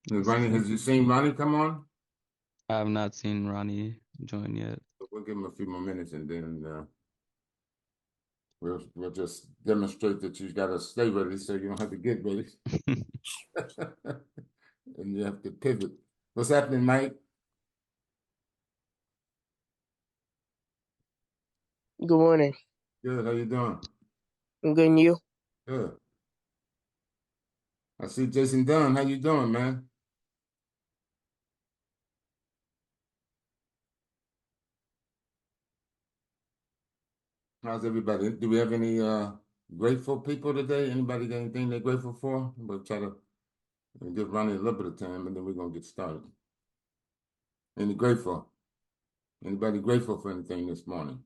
That's Ronnie, true. has you seen Ronnie come on? I have not seen Ronnie join yet. We'll give him a few more minutes and then we'll just demonstrate that you got to stay ready so you don't have to get ready and you have to pivot. What's happening, Mike? Good morning. Good. How you doing? I'm good, and you? Good. I see Jason Dunn. How you doing, man? How's everybody? Do we have any grateful people today? Anybody got anything they're grateful for? We'll try to give Ronnie a little bit of time and then we're gonna get started. Any grateful? Anybody grateful for anything this morning?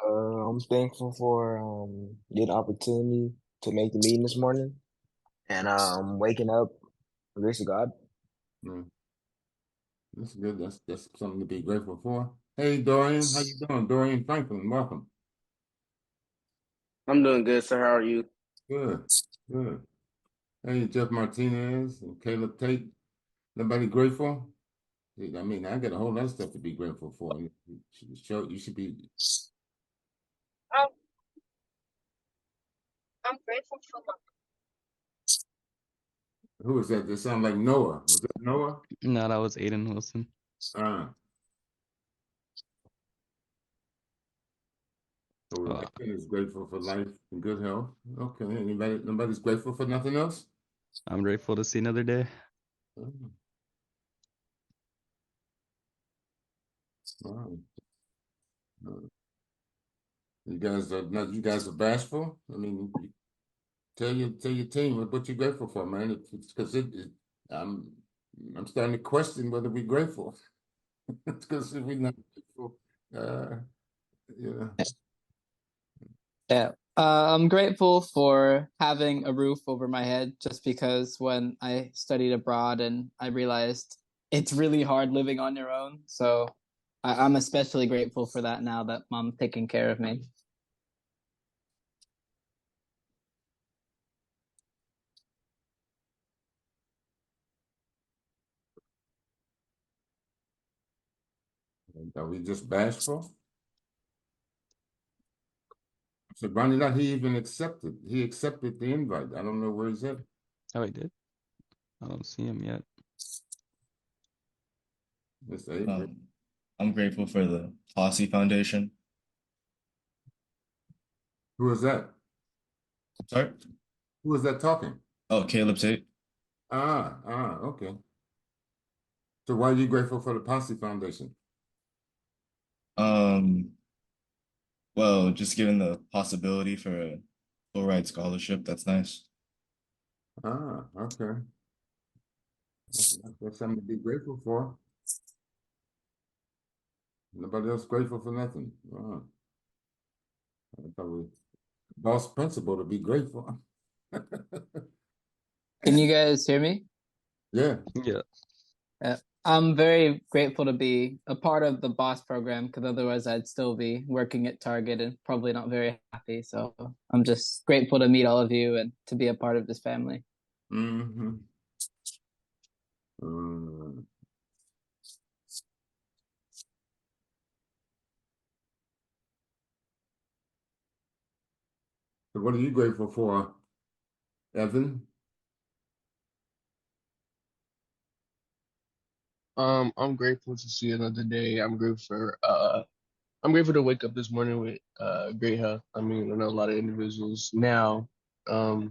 I'm thankful for the opportunity to make the meeting this morning, and waking up, grace of God. Mm, that's good. That's something to be grateful for. Hey Dorian, how you doing? Dorian Franklin, welcome. I'm doing good, sir. How are you? Good, good. Hey Jeff Martinez and Caleb Tate. Nobody grateful? I mean, I got a whole lot of stuff to be grateful for. You should be. I'm, I'm grateful for my Who was that? That sound like Noah. Was that Noah? No, that was Aiden Wilson. Uh, so Uh, Aiden is grateful for life and good health. Okay. Nobody's grateful for nothing else? I'm grateful to see another day. Oh, wow. Uh, you guys are bashful. I mean, tell your team what you're grateful for, man. It's because I'm I'm starting to question whether we're grateful. It's because if we're not grateful, uh, yeah. Yeah. I'm grateful for having a roof over my head just because when I studied abroad and I realized it's really hard living on your own. So I'm especially grateful for that now that mom's taking care of me. Are we just bashful? So Ronnie Lott, he even accepted. He accepted the invite. I don't know where he's at. Oh, I did. I don't see him yet. Mr. Avery. Um, I'm grateful for the Posse Foundation. Who is that? Sorry? Who is that talking? Oh, Caleb Tate. Okay. So why are you grateful for the Posse Foundation? Um, well, just given the possibility for a full ride scholarship, that's nice. Okay. That's something to be grateful for. Nobody else grateful for nothing. I thought we boss principle to be grateful. Can you guys hear me? Yeah. Yeah. Yeah. I'm very grateful to be a part of the boss program because otherwise I'd still be working at Target and probably not very happy. So I'm just grateful to meet all of you and to be a part of this family. Mm-hmm. Um, so what are you grateful for, Evan? I'm grateful to see another day. I'm grateful to wake up this morning with great health. I mean, I know a lot of individuals now are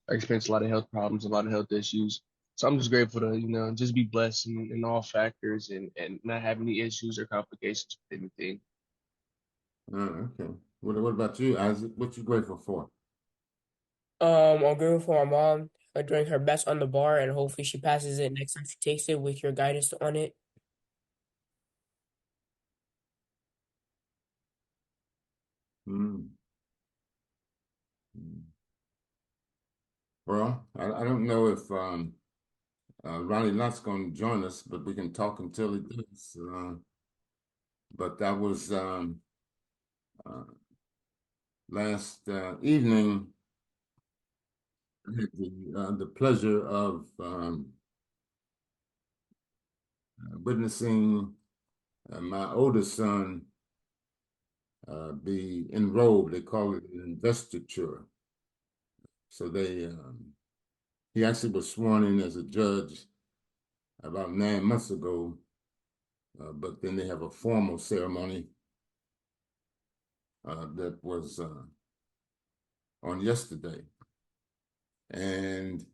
experiencing a lot of health problems, a lot of health issues. So I'm just grateful to, just be blessed in all factors and not have any issues or complications with anything. Okay. What about you, Isaac? What you grateful for? I'm grateful for my mom doing her best on the bar, and hopefully she passes it next time she takes it with your guidance on it. Mm. Well, I don't know if Ronnie Lott's going to join us, but we can talk until he does. But that was uh, last evening, I had the pleasure of witnessing my oldest son be enrolled. They call it an investiture. So he actually was sworn in as a judge about 9 months ago, but then they have a formal ceremony that was on yesterday. And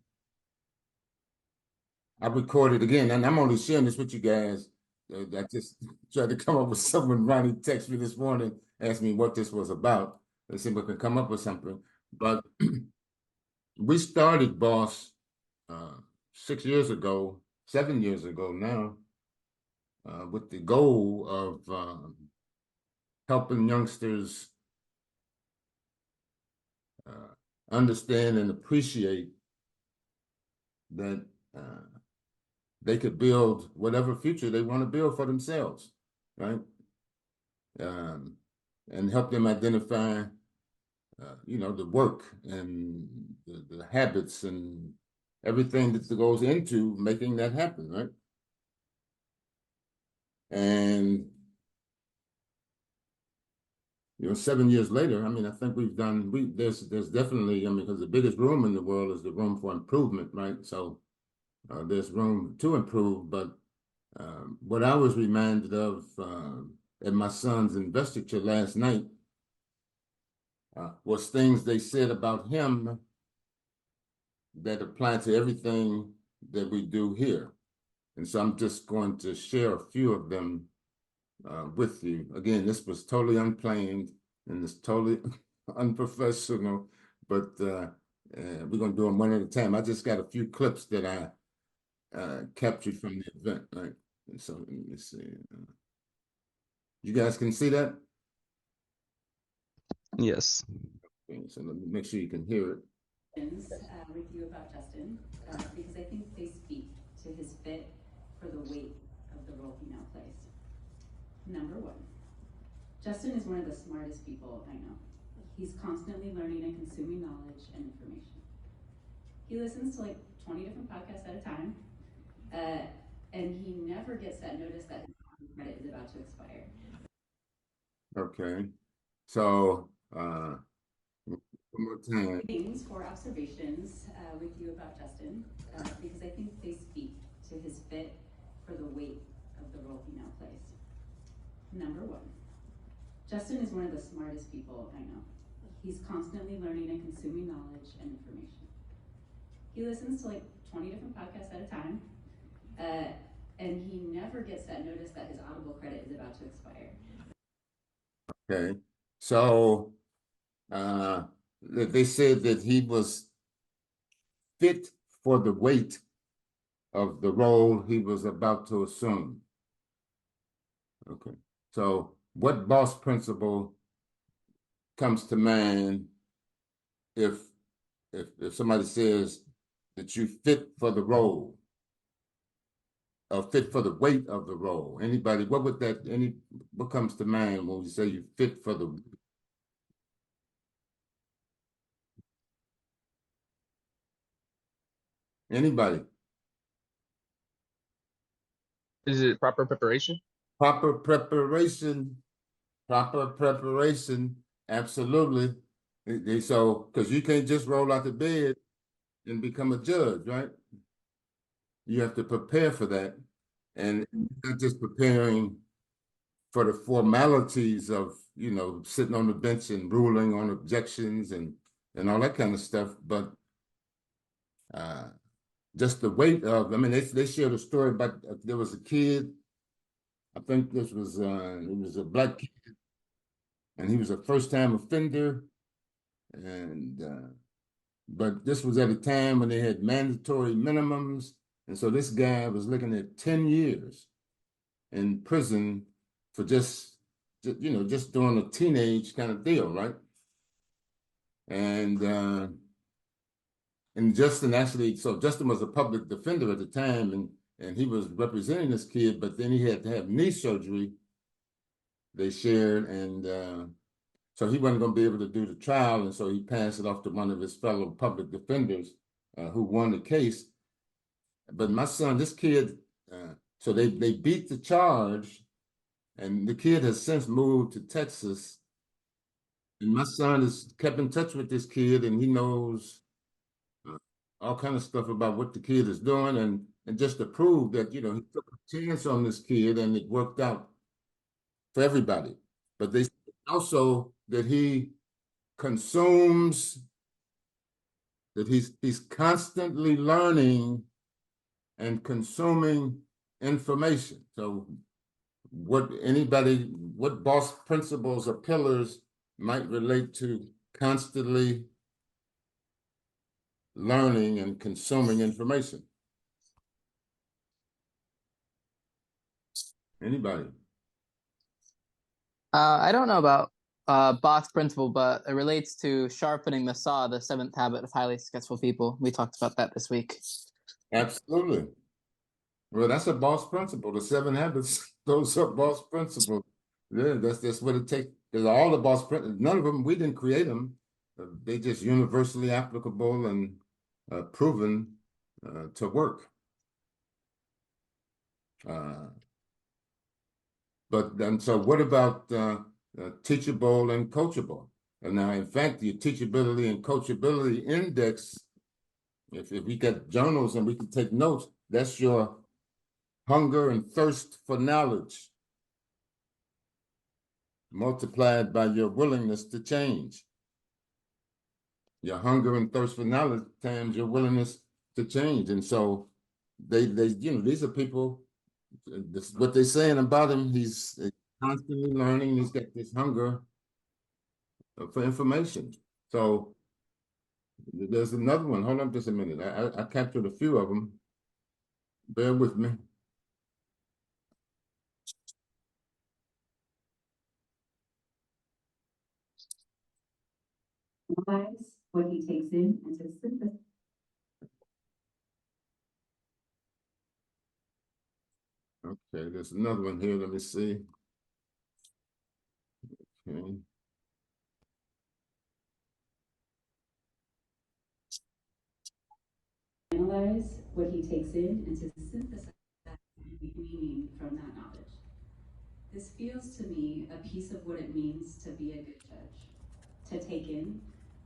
I recorded again, and I'm only sharing this with you guys. I just tried to come up with something. Ronnie texted me this morning, asked me what this was about. They said we can come up with something. But we started Boss 6 years ago, 7 years ago now, with the goal of helping youngsters understand and appreciate that they could build whatever future they want to build for themselves, right? And help them identify, the work and the habits and everything that goes into making that happen, right? And 7 years later, I mean, I think there's definitely, because the biggest room in the world is the room for improvement, right? So there's room to improve, but what I was reminded of at my son's investiture last night was things they said about him that apply to everything that we do here. And so I'm just going to share a few of them with you. Again, this was totally unplanned and it's totally unprofessional, but we're going to do them one at a time. I just got a few clips that I captured from the event, right? And so let me see. You guys can see that? Yes. Okay, so let me make sure you can hear it. With you about Justin, because I think they speak to his fit for the weight of the role he now plays. Number one, Justin is one of the smartest people I know. He's constantly learning and consuming knowledge and information. He listens to like 20 different podcasts at a time, and he never gets that notice that his credit is about to expire. Okay, so one more time. Things for observations with you about Justin, because I think they speak to his fit for the weight of the role he now plays. Number one, Justin is one of the smartest people I know. He's constantly learning and consuming knowledge and information. He listens to like 20 different podcasts at a time, and he never gets that notice that his Audible credit is about to expire. Okay, so they said that he was fit for the weight of the role he was about to assume. Okay, so what boss principle comes to mind if somebody says that you fit for the role, or fit for the weight of the role? Anybody, what comes to mind when we say you fit for the? Anybody? Is it proper preparation? Proper preparation, absolutely. So, because you can't just roll out the bed and become a judge, right? You have to prepare for that. And not just preparing for the formalities of, sitting on the bench and ruling on objections and all that kind of stuff, but just the weight of, I mean, they shared a story about there was a kid, I think it was a black kid, and he was a first-time offender, and but this was at a time when they had mandatory minimums, and so this guy was looking at 10 years in prison for just doing a teenage kind of deal, right? And Justin Justin was a public defender at the time, and he was representing this kid, but then he had to have knee surgery, they shared, and so he wasn't going to be able to do the trial, and so he passed it off to one of his fellow public defenders who won the case. But my son, this kid, so they beat the charge, and the kid has since moved to Texas. And my son has kept in touch with this kid, and he knows all kind of stuff about what the kid is doing, and just to prove that, you know, he took a chance on this kid and it worked out for everybody. But they also that he consumes, that he's constantly learning and consuming information. So what boss principles or pillars might relate to constantly learning and consuming information? Anybody? I don't know about Bach's principle, but it relates to sharpening the saw, the seventh habit of highly successful people. We talked about that this week. Absolutely. Well, that's a boss principle. The 7 habits, those are boss principles. Yeah, that's what it takes. There's all the boss principles. None of them, we didn't create them. They just universally applicable and proven to work. But then, so what about teachable and coachable? And now, in fact, the teachability and coachability index, if we get journals and we can take notes, that's your hunger and thirst for knowledge multiplied by your willingness to change. Your hunger and thirst for knowledge times your willingness to change. And so they you know, these are people, this is what they're saying about him. He's constantly learning. He's got this hunger for information. So there's another one. Hold on just a minute. I captured a few of them. Bear with me. Analyze what he takes in and to synthesize. Okay, there's another one here. Let me see. Okay. Analyze what he takes in and to synthesize meaning from that knowledge. This feels to me a piece of what it means to be a good judge. To take in,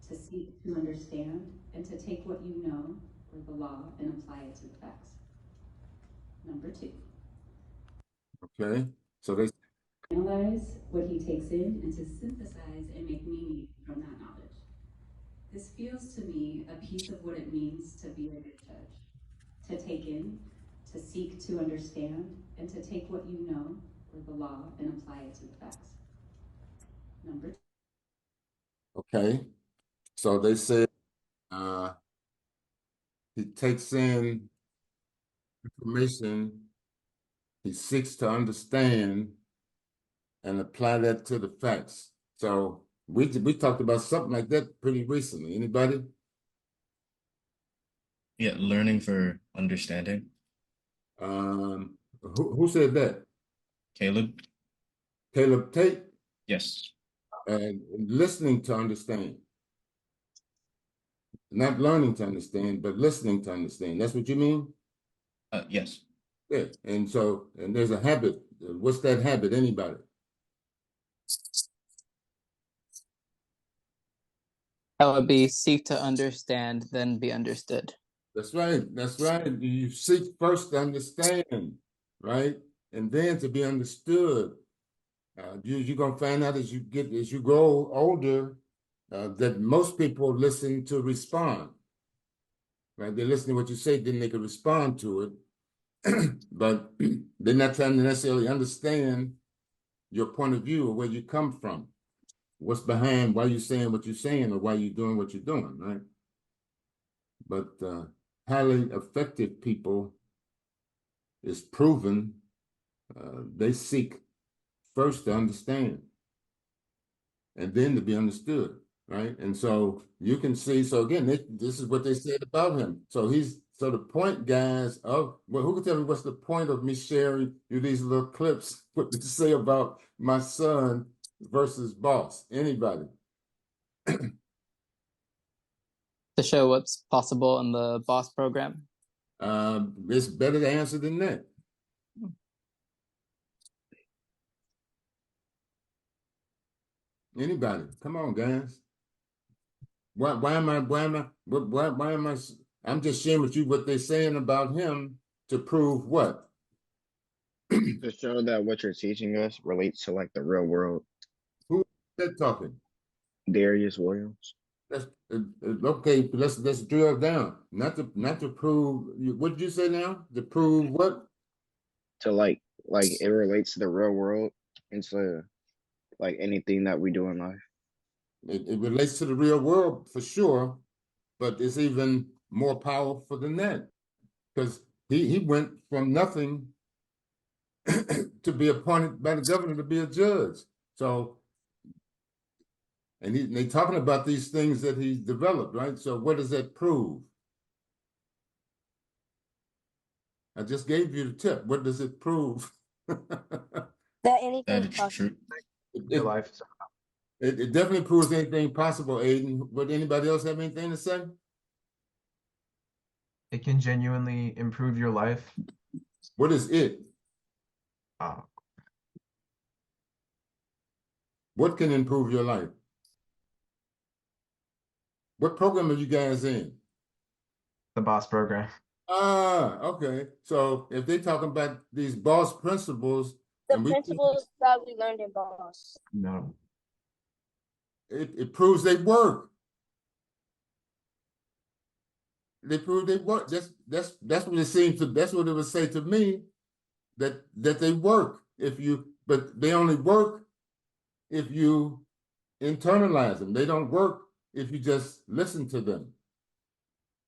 to seek to understand, and to take what you know or the law and apply it to the facts. Number 2. Okay, so they Analyze what he takes in and to synthesize and make meaning from that knowledge. This feels to me a piece of what it means to be a good judge. To take in, to seek to understand, and to take what you know or the law and apply it to the facts. Number 2. okay. So they said he takes in information, he seeks to understand and apply that to the facts. So we talked about something like that pretty recently. Anybody? Yeah, learning for understanding. Who said that? Caleb? Caleb Tate? Yes. Listening to understand. Not learning to understand, but listening to understand. That's what you mean? Yes. Yeah. And so, and there's a habit. What's that habit? Anybody? That would be seek to understand, then be understood. That's right. That's right. You seek first to understand, right? And then to be understood. You're gonna find out as you grow older, that most people listen to respond. Right? They listen to what you say, then they can respond to it. But they're not trying to necessarily understand your point of view or where you come from. What's behind why you're saying what you're saying or why you're doing what you're doing, right? But highly effective people is proven, they seek first to understand and then to be understood, right? And so you can see, so again, this is what they said about him. So the point, guys, of, well, who can tell me what's the point of me sharing you these little clips, what to say about my son versus boss? Anybody? To show what's possible in the boss program. It's better to answer than that. Anybody? Come on, guys. Why am I, I'm just sharing with you what they're saying about him to prove what? To show that what you're teaching us relates to like the real world. Who is that talking? Darius Williams. That's okay. Let's drill down. Not to prove. What did you say now? To prove what? To like it relates to the real world and to like anything that we do in life. It relates to the real world for sure, but it's even more powerful than that because he went from nothing to be appointed by the governor to be a judge. So, and they talking about these things that he's developed, right? So, what does that prove? I just gave you the tip. What does it prove? That anything's That is possible. true. Your life. It definitely proves anything possible, Aiden. Would anybody else have anything to say? It can genuinely improve your life. What is it? What can improve your life? What program are you guys in? The boss program. Ah, okay. So if they're talking about these boss principles, The and principles that we learned in boss. No. it proves they work. They prove they work. That's what it seems to. That's what it would say to me. That they work. But they only work if you internalize them. They don't work if you just listen to them,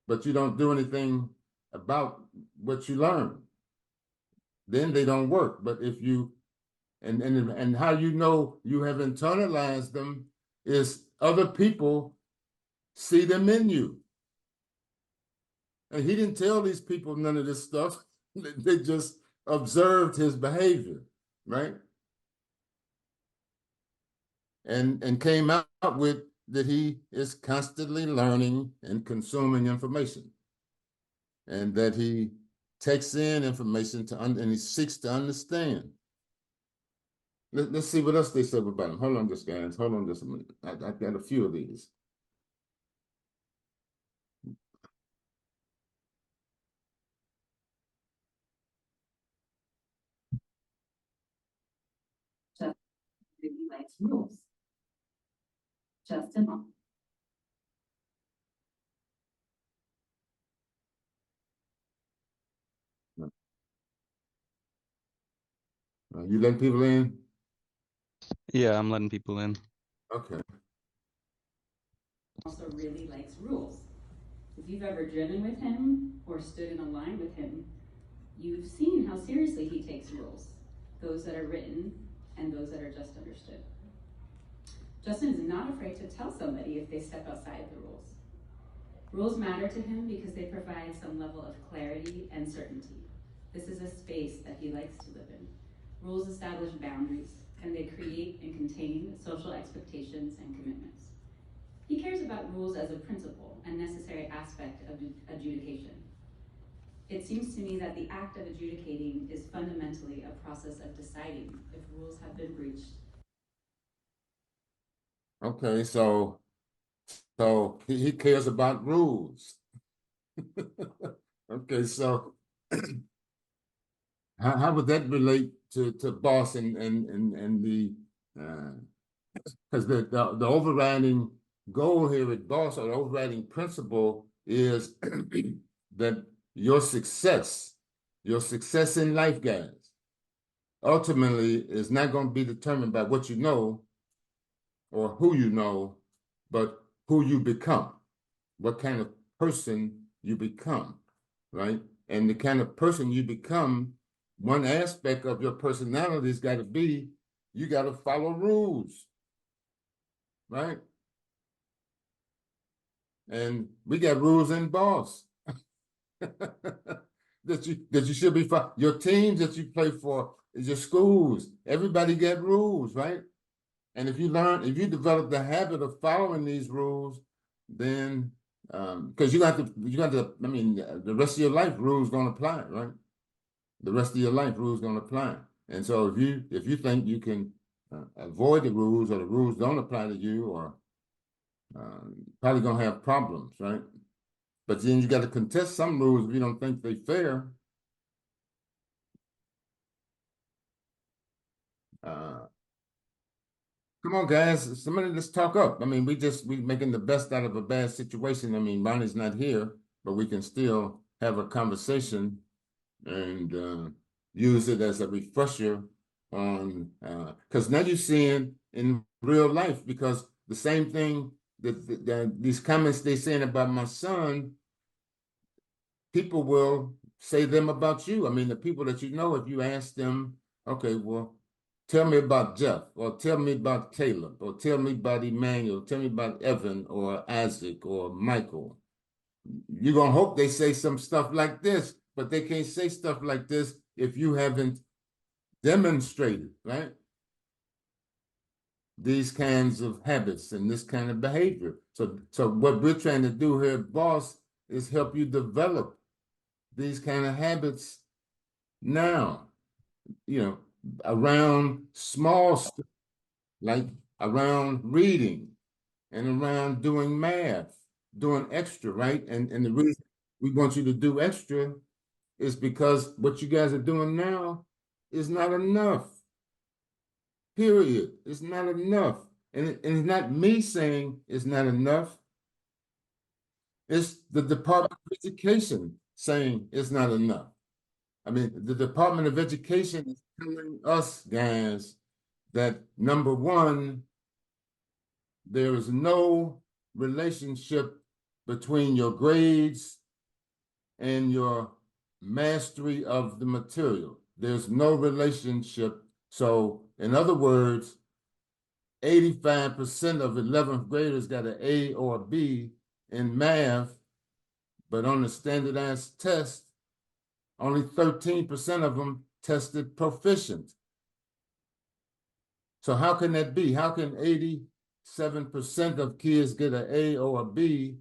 but you don't do anything about what you learn. Then they don't work. But if you and how you know you have internalized them is other people see them in you. And he didn't tell these people none of this stuff. They just observed his behavior, right? And came out with that he is constantly learning and consuming information, and that he takes in information and he seeks to understand. Let's see what else they said about him. Hold on just, guys. Hold on just a minute. I've got a few of these. Really likes rules. Justin. You letting people in? Yeah, I'm letting people in. Okay. Also really likes rules. If you've ever driven with him or stood in a line with him, you've seen how seriously he takes rules, those that are written and those that are just understood. Justin is not afraid to tell somebody if they step outside the rules. Rules matter to him because they provide some level of clarity and certainty. This is a space that he likes to live in. Rules establish boundaries, and they create and contain social expectations and commitments. He cares about rules as a principle and necessary aspect of adjudication. It seems to me that the act of adjudicating is fundamentally a process of deciding if rules have been breached. Okay, so he cares about rules. Okay, so how would that relate to boss and the because the overriding goal here at boss, or the overriding principle is that your success in life, guys, ultimately is not going to be determined by what you know or who you know, but who you become, what kind of person you become, right? And the kind of person you become, one aspect of your personality has got to be, you got to follow rules, right? And we got rules in boss that you should be following. Your teams that you play for, your schools, everybody got rules, right? And if you develop the habit of following these rules, then because you got to, I mean, the rest of your life rules gonna apply, right? The rest of your life rules gonna apply. And so if you think you can avoid the rules, or the rules don't apply to you, or probably gonna have problems, right? But then you got to contest some rules if you don't think they're fair. Come on, guys. Somebody, let's talk up. I mean, we making the best out of a bad situation. I mean, Ronnie's not here, but we can still have a conversation and use it as a refresher on because now you're seeing in real life, because the same thing that these comments they're saying about my son, people will say them about you. I mean, the people that you know, if you ask them, okay, well, tell me about Jeff, or tell me about Caleb, or tell me about Emmanuel, tell me about Evan or Isaac or Michael. You're going to hope they say some stuff like this, but they can't say stuff like this if you haven't demonstrated, right? These kinds of habits and this kind of behavior. So what we're trying to do here at Boss is help you develop these kind of habits now, around small stuff, like around reading and around doing math, doing extra, right? And the reason we want you to do extra is because what you guys are doing now is not enough. Period. It's not enough. And it's not me saying it's not enough. It's the Department of Education saying it's not enough. I mean, the Department of Education is telling us, guys, that number one, there is no relationship between your grades and your mastery of the material. There's no relationship. So, in other words, 85% of 11th graders got an A or a B in math, but on the standardized test, only 13% of them tested proficient. So how can that be? How can 87% of kids get an A or a B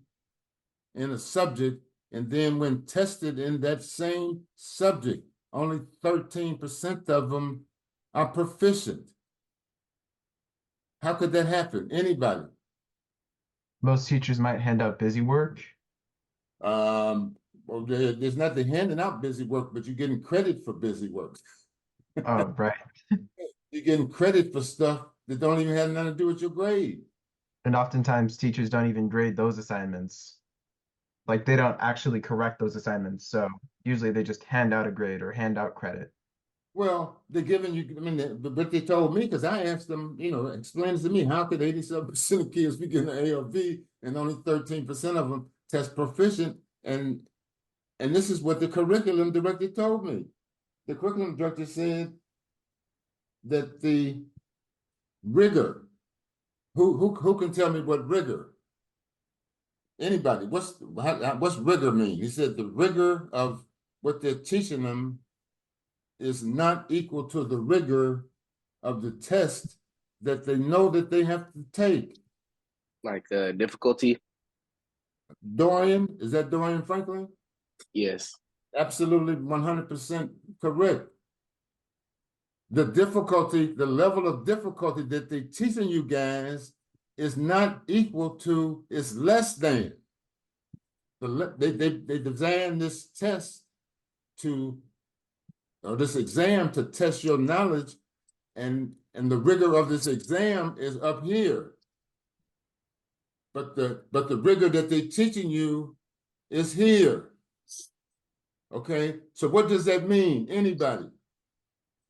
in a subject, and then when tested in that same subject, only 13% of them are proficient? How could that happen? Anybody? Most teachers might hand out busy work. Well, there's not the handing out busy work, but you're getting credit for busy work. Oh, right. You're getting credit for stuff that don't even have nothing to do with your grade. And oftentimes teachers don't even grade those assignments. Like they don't actually correct those assignments. So usually they just hand out a grade or hand out credit. Well, they're giving you, I mean, what they told me, because I asked them, explain to me, how could 87% of kids be getting an A or B and only 13% of them test proficient? And this is what the curriculum director told me. The curriculum director said that the rigor, who can tell me what rigor? Anybody? What's rigor mean? He said the rigor of what they're teaching them is not equal to the rigor of the test that they know that they have to take. Like difficulty. Dorian, is that Dorian Franklin? Yes. Absolutely 100% correct. The difficulty, the level of difficulty that they're teaching you guys is not equal to, it's less than. They designed this test this exam to test your knowledge, and the rigor of this exam is up here. But the rigor that they're teaching you is here. Okay, so what does that mean? Anybody?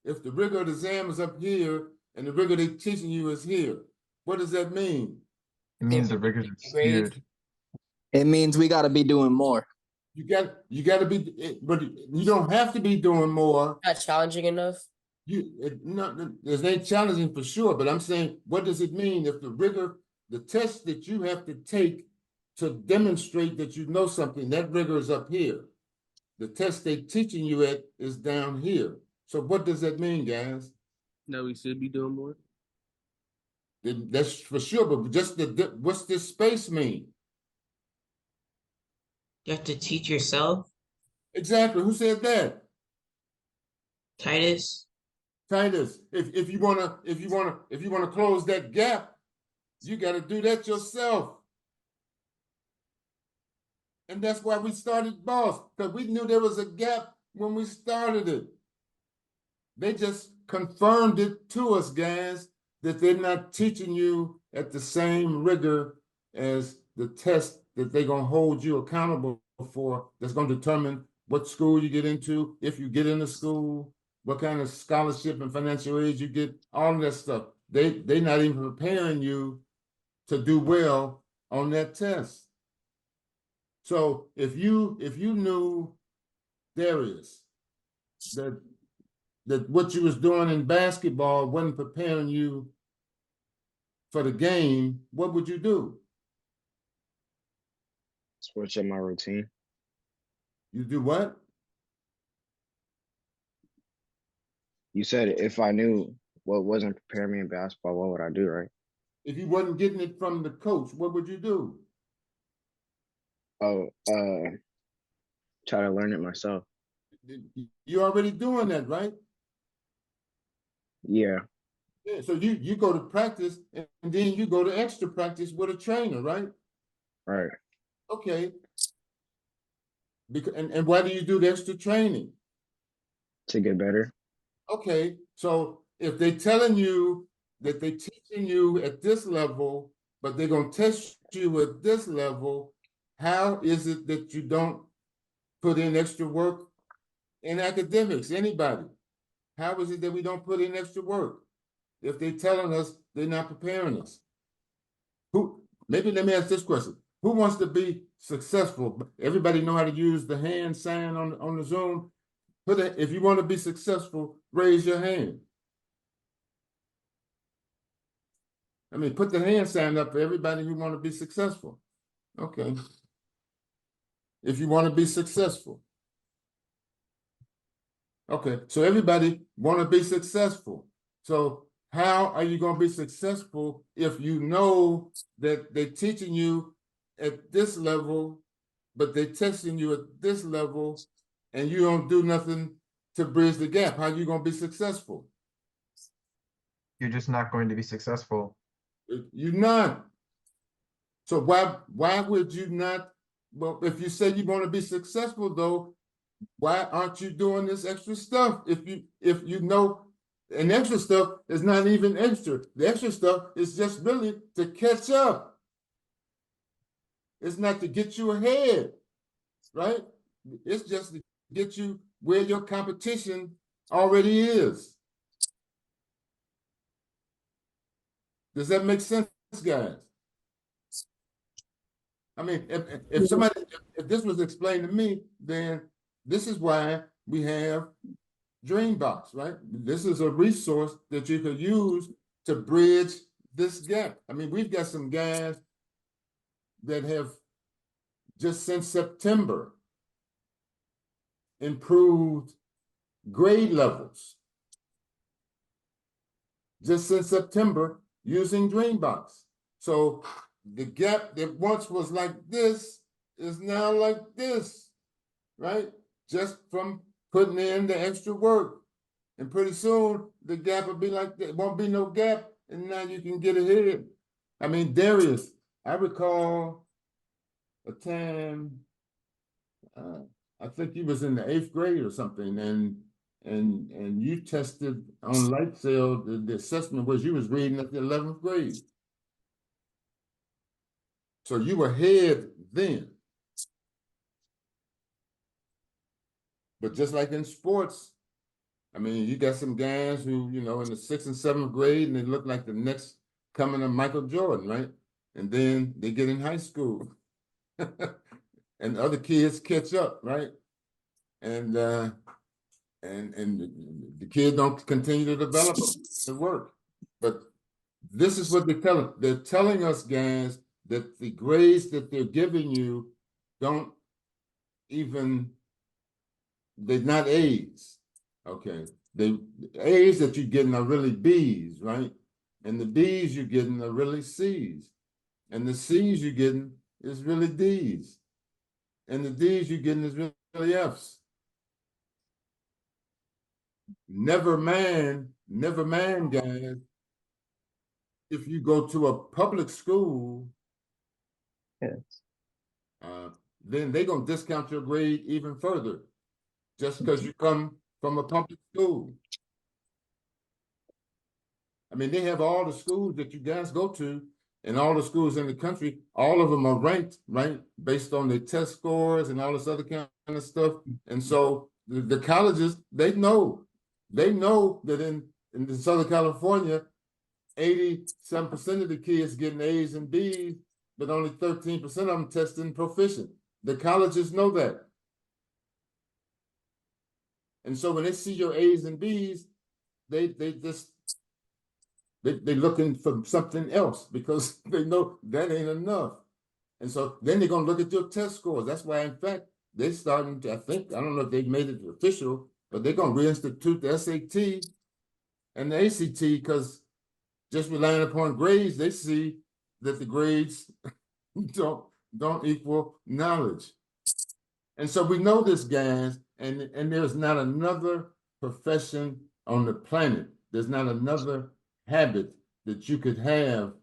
If the rigor of the exam is up here and the rigor they're teaching you is here, what does that mean? It means the rigors are skewed. It means we got to be doing more. You got to be, but you don't have to be doing more. Not challenging enough. There's ain't challenging for sure, but I'm saying, what does it mean if the rigor, the test that you have to take to demonstrate that you know something, that rigor is up here. The test they're teaching you at is down here. So what does that mean, guys? No, we should be doing more. That's for sure, but just what's this space mean? You have to teach yourself, Exactly. Who said that? Titus. Titus. If you wanna close that gap, you got to do that yourself. And that's why we started Boss, because we knew there was a gap when we started it. They just confirmed it to us, guys, that they're not teaching you at the same rigor as the test that they're going to hold you accountable for, that's going to determine what school you get into, if you get into school, what kind of scholarship and financial aid you get, all of that stuff. They're not even preparing you to do well on that test. So if you knew, Darius, that what you was doing in basketball wasn't preparing you for the game, what would you do? Switch up my routine. You do what? You said if I knew what wasn't preparing me in basketball, what would I do, right? If you wasn't getting it from the coach, what would you do? Oh, try to learn it myself. You're already doing that, right? Yeah, Yeah. So you go to practice and then you go to extra practice with a trainer, right? right. Okay. And why do you do the extra training? To get better. Okay, so if they're telling you that they're teaching you at this level, but they're going to test you at this level, how is it that you don't put in extra work in academics? Anybody? How is it that we don't put in extra work if they're telling us they're not preparing us? Maybe let me ask this question. Who wants to be successful? Everybody know how to use the hand sign on the Zoom? If you want to be successful, raise your hand. I mean, put the hand sign up for everybody who want to be successful. Okay. If you want to be successful. Okay, so everybody want to be successful. So how are you going to be successful if you know that they're teaching you at this level, but they're testing you at this level, and you don't do nothing to bridge the gap? How are you going to be successful? You're just not going to be successful. You're not. So why would you not? Well, if you say you want to be successful, though, why aren't you doing this extra stuff? If you know, and extra stuff is not even extra. The extra stuff is just really to catch up. It's not to get you ahead, right? It's just to get you where your competition already is. Does that make sense, guys? I mean, if this was explained to me, then this is why we have Dreambox, right? This is a resource that you could use to bridge this gap. I mean, we've got some guys that have just since September improved grade levels. Just since September using Dreambox. So the gap that once was like this is now like this, right? Just from putting in the extra work. And pretty soon the gap will be like that. It won't be no gap, and now you can get ahead. I mean, Darius, I recall a time, I think you was in the 8th grade or something, and you tested on light sail. The assessment was you was reading at the 11th grade. So you were ahead then. But just like in sports, I mean, you got some guys who, in the 6th and 7th grade, and they look like the next coming of Michael Jordan, right? And then they get in high school, and other kids catch up, right? And the kids don't continue to develop the work. But this is what they're telling. They're telling us, guys, that the grades that they're giving you don't even, they're not A's. Okay. The A's that you're getting are really B's, right? And the B's you're getting are really C's. And the C's you're getting is really D's. And the D's you're getting is really F's. Never mind, guys. If you go to a public school, Yes. then they're gonna discount your grade even further, just because you come from a public school. I mean, they have all the schools that you guys go to, and all the schools in the country, all of them are ranked, right, based on their test scores and all this other kind of stuff. And so the colleges, they know that in Southern California, 87% of the kids getting A's and B's, but only 13% of them testing proficient. The colleges know that. And so when they see your A's and B's, they're looking for something else because they know that ain't enough. And so then they're gonna look at your test scores. That's why, in fact, they're starting to, I don't know if they've made it official, but they're gonna reinstitute the SAT and the ACT because just relying upon grades, they see that the grades don't equal knowledge. And so we know this, guys, and there's not another profession on the planet. There's not another habit that you could have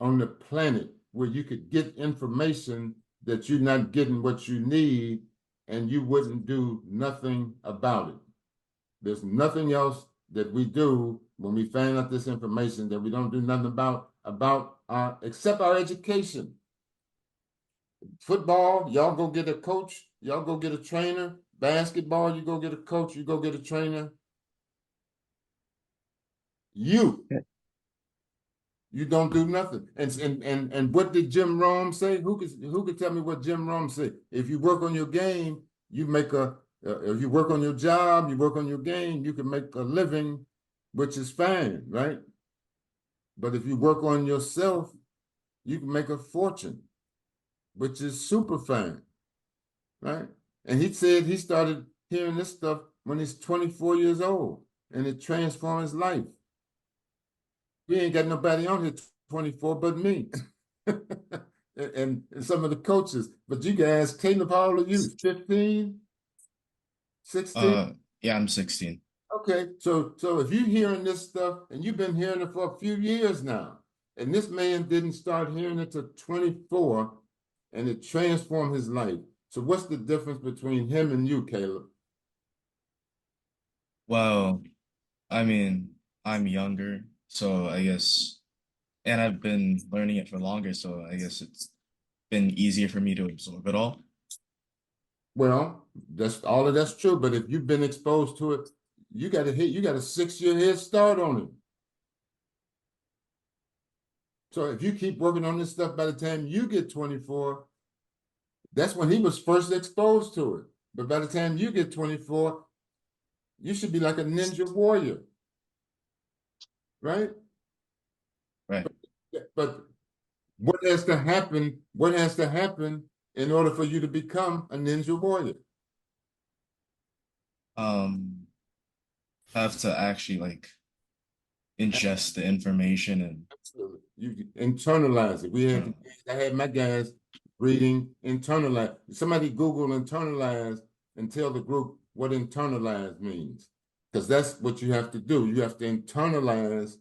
on the planet where you could get information that you're not getting what you need and you wouldn't do nothing about it. There's nothing else that we do when we find out this information that we don't do nothing about except our education. Football, y'all go get a coach, y'all go get a trainer. Basketball, you go get a coach, you go get a trainer. You don't do nothing. And what did Jim Rome say? Who could tell me what Jim Rome said? If you work on your game, you make if you work on your job, you work on your game, you can make a living, which is fine, right? But if you work on yourself, you can make a fortune, which is super fine, right? And he said he started hearing this stuff when he's 24 years old, and it transformed his life. We ain't got nobody on here 24 but me. and some of the coaches. But you guys, Caleb, how old are you? 15? 16? Yeah, I'm 16. Okay, so if you're hearing this stuff, and you've been hearing it for a few years now, and this man didn't start hearing it till 24, and it transformed his life. So what's the difference between him and you, Caleb? Well, I mean, I'm younger, so I guess, and I've been learning it for longer, so I guess it's been easier for me to absorb it all. Well, all of that's true, but if you've been exposed to it, you got a 6-year head start on it. So if you keep working on this stuff, by the time you get 24, that's when he was first exposed to it. But by the time you get 24, you should be like a ninja warrior, right? Right. But what has to happen? What has to happen in order for you to become a ninja warrior? Have to actually like ingest the information and absolutely. You internalize it. I had my guys reading internalize. Somebody Google internalize and tell the group what internalize means, because that's what you have to do. You have to internalize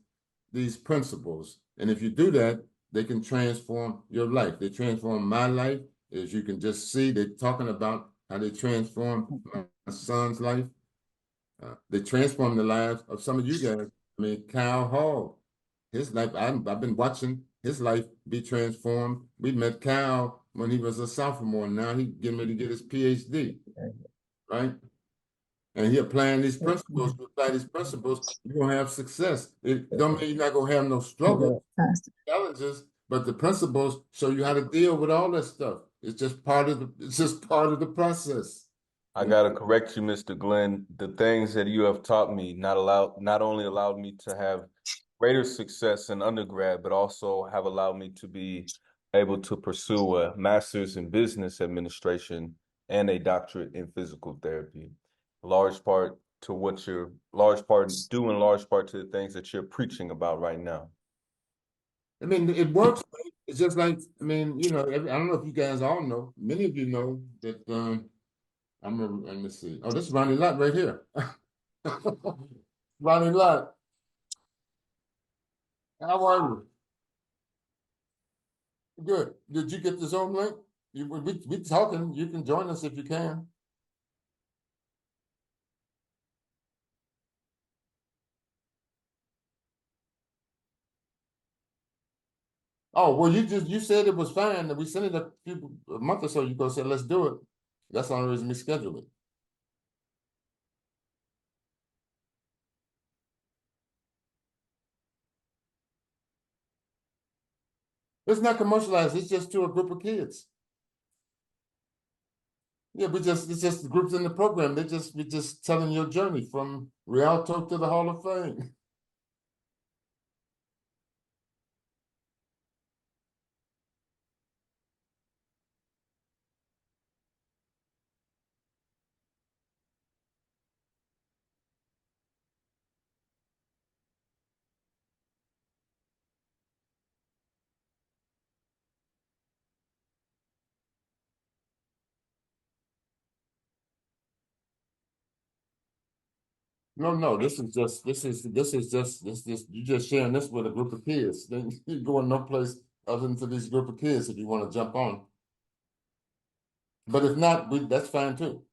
these principles, and if you do that, they can transform your life. They transform my life, as you can just see. They're talking about how they transform my son's life. They transform the lives of some of you guys. I mean, Kyle Hall, his life, I've been watching his life be transformed. We met Kyle when he was a sophomore, and now he's getting ready to get his PhD, right? And he applying these principles. You apply these principles, you're going to have success. It don't mean you're not going to have no struggle, challenges, but the principles show you how to deal with all that stuff. It's just part of the process. I gotta correct you, Mr. Glenn. The things that you have taught me not only allowed me to have greater success in undergrad, but also have allowed me to be able to pursue a master's in business administration and a doctorate in physical therapy. A large part to what you're large part due in large part to the things that you're preaching about right now? I mean, it works. It's just like, I mean, you know, I don't know if you guys all know, many of you know that let me see. Oh, this is Ronnie Lott right here. Ronnie Lott. How are you? Good. Did you get the Zoom link? We talking. You can join us if you can. Oh, well, you said it was fine. We sent it a month or so ago. Said let's do it. That's the only reason we scheduled it. It's not commercialized. It's just to a group of kids. Yeah, it's just groups in the program. We just telling your journey from Rialto to the Hall of Fame. No. This you just sharing this with a group of kids. Then you going no place other than to this group of kids if you want to jump on. But if not, that's fine too.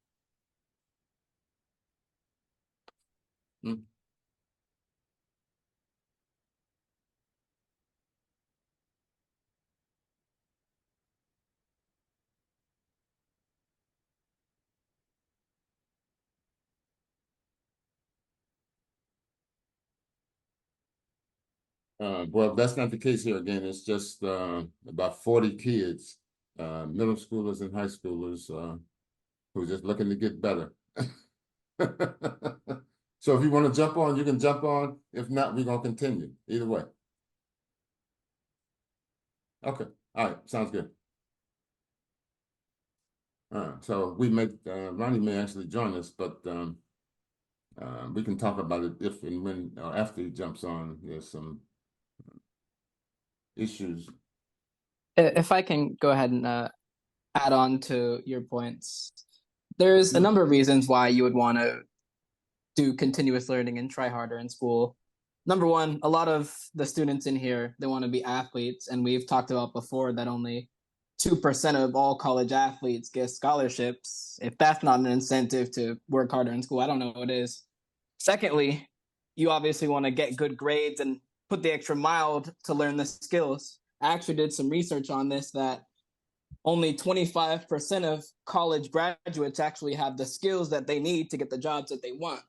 Mm. Well, that's not the case here again. It's just about 40 kids, middle schoolers and high schoolers, who are just looking to get better. So if you want to jump on, you can jump on. If not, we're gonna continue. Either way. Okay. All right. Sounds good. So Ronnie may actually join us, but we can talk about it if and when after he jumps on. There's some issues. If I can go ahead and add on to your points, there's a number of reasons why you would want to do continuous learning and try harder in school. Number one, a lot of the students in here, they want to be athletes, and we've talked about before that only 2% of all college athletes get scholarships. If that's not an incentive to work harder in school, I don't know what is. Secondly, you obviously want to get good grades and put the extra mile to learn the skills. I actually did some research on this that only 25% of college graduates actually have the skills that they need to get the jobs that they want.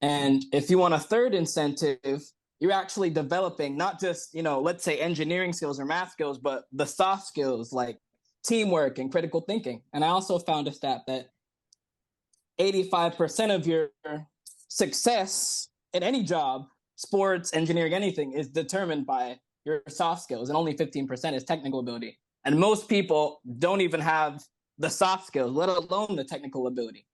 And if you want a third incentive, you're actually developing not just, let's say engineering skills or math skills, but the soft skills like teamwork and critical thinking. And I also found a stat that 85% of your success in any job, sports, engineering, anything, is determined by your soft skills, and only 15% is technical ability. And most people don't even have the soft skills, let alone the technical ability.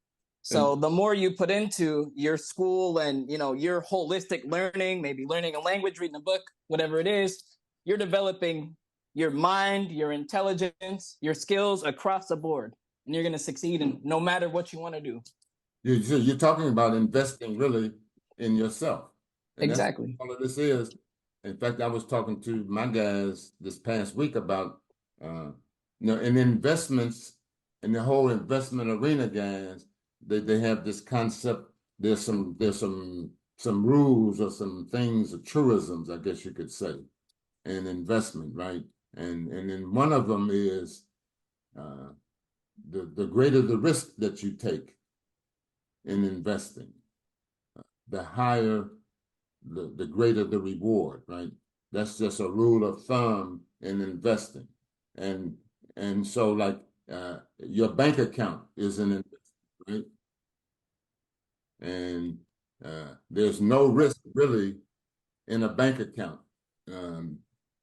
So the more you put into your school and, your holistic learning, maybe learning a language, reading a book, whatever it is, you're developing your mind, your intelligence, your skills across the board, and you're going to succeed in no matter what you want to do. You're talking about investing really in yourself. And exactly. That's all of this is. In fact, I was talking to my guys this past week about, in investments, in the whole investment arena, guys, they have this concept. There's some rules or some things, or truisms, I guess you could say, in investment, right? And then one of them is the greater the risk that you take in investing, the higher the greater the reward, right? That's just a rule of thumb in investing. And so like your bank account is an investment, right? And there's no risk really in a bank account,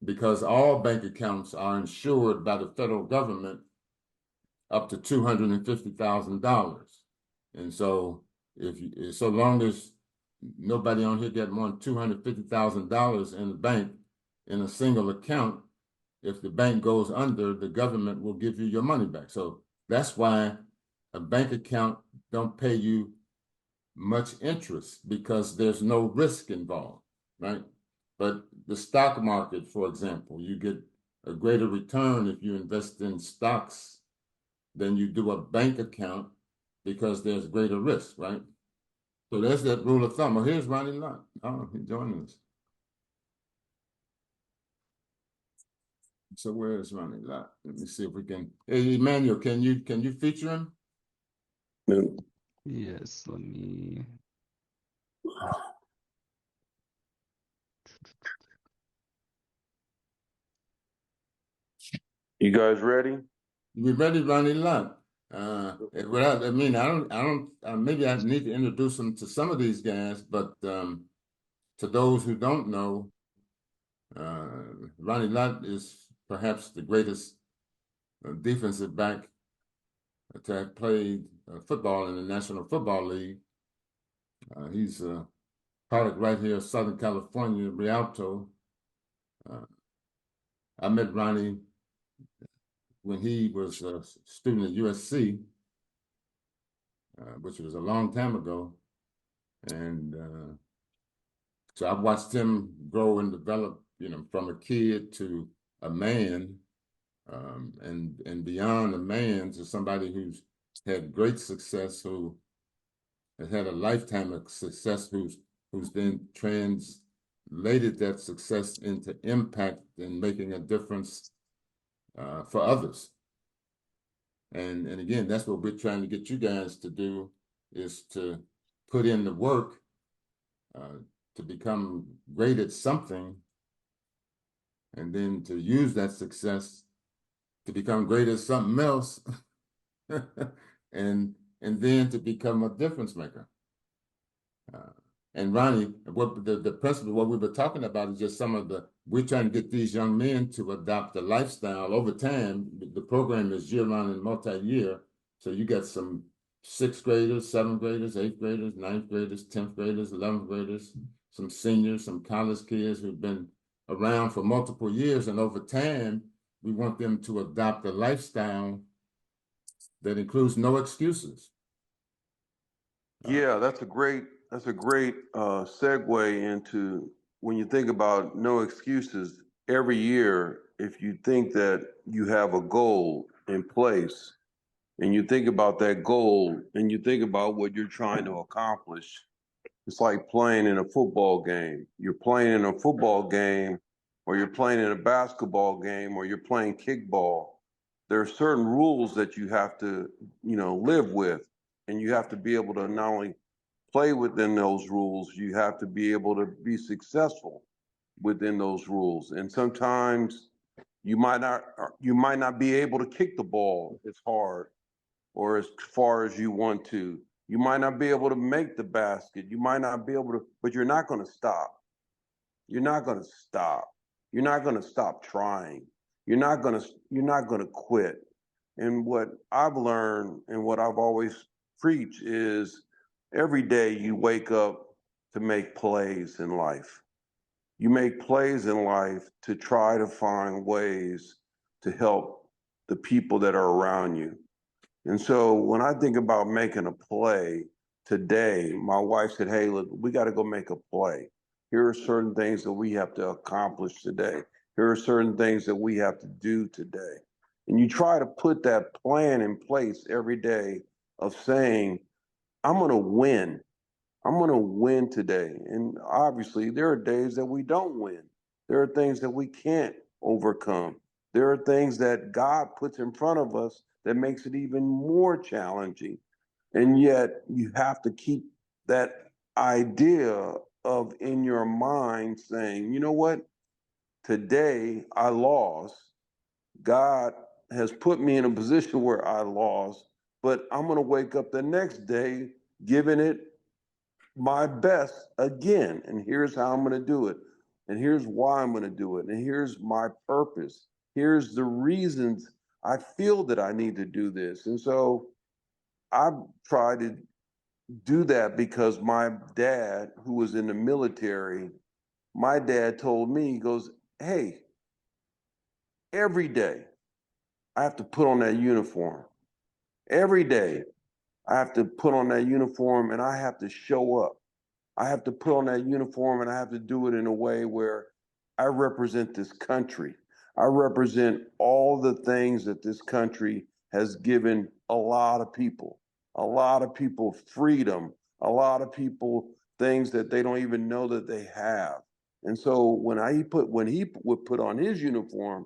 because all bank accounts are insured by the federal government up to $250,000. And so if you, so long as nobody on here got more than $250,000 in the bank in a single account, if the bank goes under, the government will give you your money back. So that's why a bank account don't pay you much interest, because there's no risk involved, right? But the stock market, for example, you get a greater return if you invest in stocks than you do a bank account, because there's greater risk, right? So there's that rule of thumb. Well, here's Ronnie Lott. Oh, he's joining us. So where is Ronnie Lott? Let me see if we can. Hey, Emmanuel, can you feature him? Yes, let me. You guys ready? We ready, Ronnie Lott. Well, I mean, I don't. Maybe I need to introduce him to some of these guys, but to those who don't know, Ronnie Lott is perhaps the greatest defensive back to have played football in the National Football League. He's a product right here of Southern California, Rialto. I met Ronnie when he was a student at USC, which was a long time ago. And so I've watched him grow and develop, from a kid to a man, and beyond a man to somebody who's had great success, who has had a lifetime of success, who's then translated that success into impact and making a difference for others. And again, that's what we're trying to get you guys to do, is to put in the work to become great at something, and then to use that success to become great at something else, and then to become a difference maker. And Ronnie, what the principle, what we were talking about is just we're trying to get these young men to adopt a lifestyle over time. The program is year-round and multi-year. So you got some 6th graders, 7th graders, 8th graders, 9th graders, 10th graders, 11th graders, some seniors, some college kids who've been around for multiple years. And over time, we want them to adopt a lifestyle that includes no excuses. Yeah, that's a great segue into, when you think about no excuses. Every year, if you think that you have a goal in place, and you think about that goal, and you think about what you're trying to accomplish, it's like playing in a football game. You're playing in a football game, or you're playing in a basketball game, or you're playing kickball. There are certain rules that you have to, live with, and you have to be able to not only play within those rules, you have to be able to be successful within those rules. And sometimes you might not be able to kick the ball as hard or as far as you want to. You might not be able to make the basket. You might not be able to, but you're not going to stop. You're not going to stop. You're not going to stop trying. You're not going to quit. And what I've learned and what I've always preached is, every day you wake up to make plays in life. You make plays in life to try to find ways to help the people that are around you. And so when I think about making a play today, my wife said, "Hey, look, we got to go make a play. Here are certain things that we have to accomplish today. Here are certain things that we have to do today." And you try to put that plan in place every day of saying, "I'm going to win. I'm going to win today." And obviously, there are days that we don't win. There are things that we can't overcome. There are things that God puts in front of us that makes it even more challenging. And yet, you have to keep that idea of in your mind saying, "You know what? Today I lost. God has put me in a position where I lost, but I'm going to wake up the next day giving it my best again. And here's how I'm going to do it. And here's why I'm going to do it. And here's my purpose. Here's the reasons I feel that I need to do this." And so I've tried to do that because my dad, who was in the military, my dad told me, he goes, hey, every day I have to put on that uniform. Every day I have to put on that uniform and I have to show up. I have to put on that uniform and I have to do it in a way where I represent this country. I represent all the things that this country has given a lot of people freedom, a lot of people things that they don't even know that they have. And so when he would put on his uniform,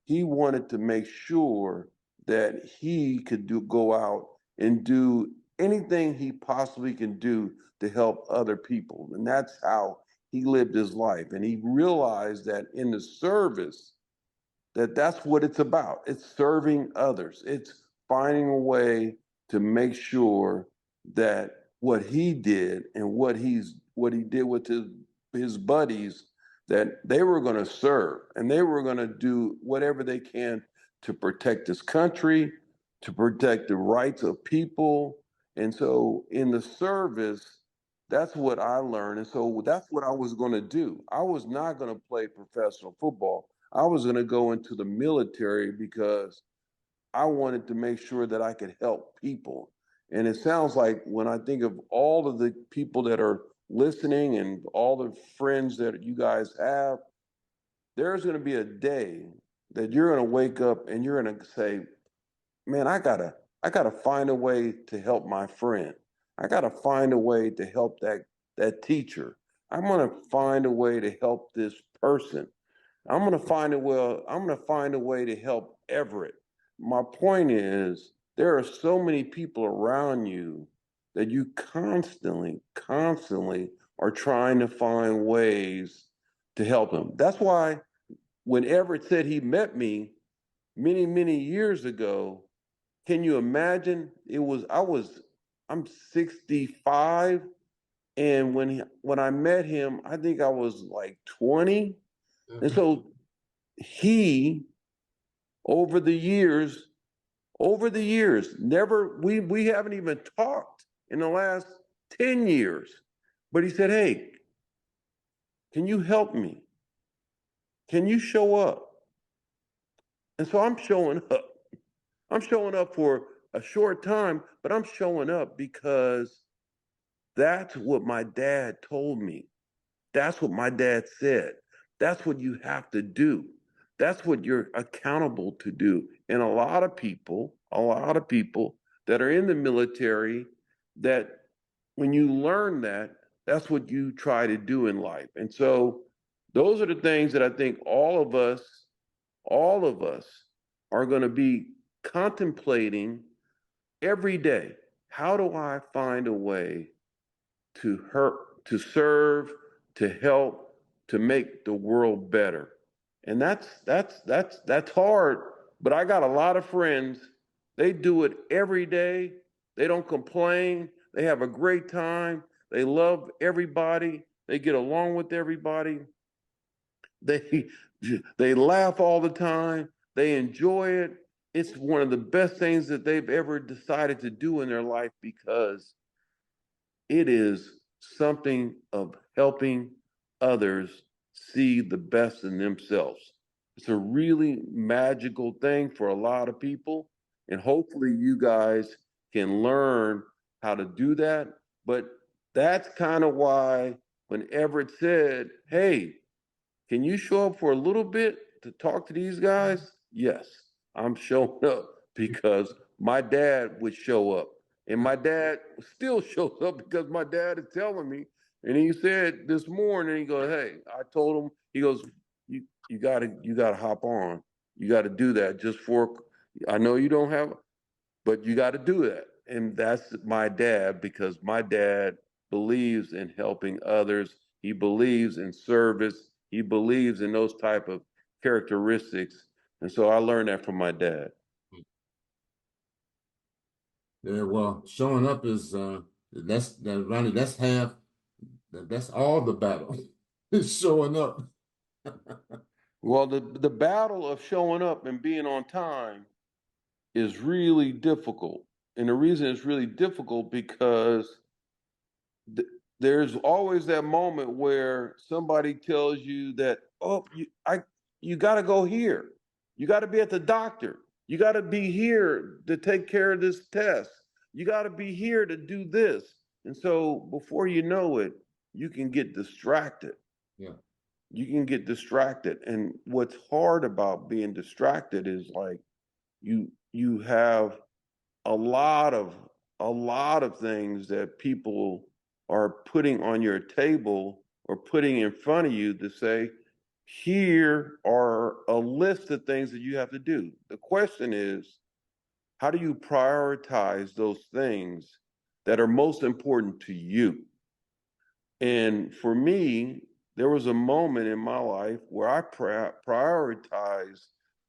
he wanted to make sure that he could go out and do anything he possibly can do to help other people. And that's how he lived his life. And he realized that in the service, that's what it's about. It's serving others. It's finding a way to make sure that what he did and what he did with his buddies, that they were going to serve and they were going to do whatever they can to protect this country, to protect the rights of people. And so in the service, that's what I learned. And so that's what I was going to do. I was not going to play professional football. I was going to go into the military because I wanted to make sure that I could help people. And it sounds like when I think of all of the people that are listening and all the friends that you guys have, there's going to be a day that you're going to wake up and you're going to say, man, I gotta find a way to help my friend. I gotta find a way to help that teacher. I'm gonna find a way to help this person. I'm gonna find a way to help Everett. My point is there are so many people around you that you constantly are trying to find ways to help them. That's why when Everett said he met me many years ago, can you imagine? I'm 65, and when I met him, I think I was like 20. And so he, over the years, never we haven't even talked in the last 10 years. But he said, "Hey, can you help me? Can you show up?" And so I'm showing up. I'm showing up for a short time, but I'm showing up because that's what my dad told me. That's what my dad said. That's what you have to do. That's what you're accountable to do. And a lot of people that are in the military, that when you learn that, that's what you try to do in life. And so those are the things that I think all of us are going to be contemplating every day. How do I find a way to hurt, to serve, to help, to make the world better? And that's hard, but I got a lot of friends. They do it every day. They don't complain. They have a great time. They love everybody. They get along with everybody. They they laugh all the time. They enjoy it. It's one of the best things that they've ever decided to do in their life because it is something of helping others see the best in themselves. It's a really magical thing for a lot of people. And hopefully, you guys can learn how to do that. But that's kind of why when Everett said, hey, can you show up for a little bit to talk to these guys? Yes, I'm showing up because my dad would show up. And my dad still shows up because my dad is telling me. And he said this morning, he goes, hey, I told him, he goes, you gotta hop on. You gotta do that just for I know you don't have but you got to do that. And that's my dad because my dad believes in helping others. He believes in service. He believes in those type of characteristics. And so I learned that from my dad. Yeah, well, showing up is that's that Ronnie, that's all the battle. Is showing up. Well, the battle of showing up and being on time is really difficult. And the reason it's really difficult because there's always that moment where somebody tells you that, oh, you got to go here. You got to be at the doctor. You got to be here to take care of this test. You got to be here to do this. And so before you know it, you can get distracted. Yeah. You can get distracted. And what's hard about being distracted is like you have a lot of things that people are putting on your table or putting in front of you to say, here are a list of things that you have to do. The question is, how do you prioritize those things that are most important to you? And for me, there was a moment in my life where I prioritized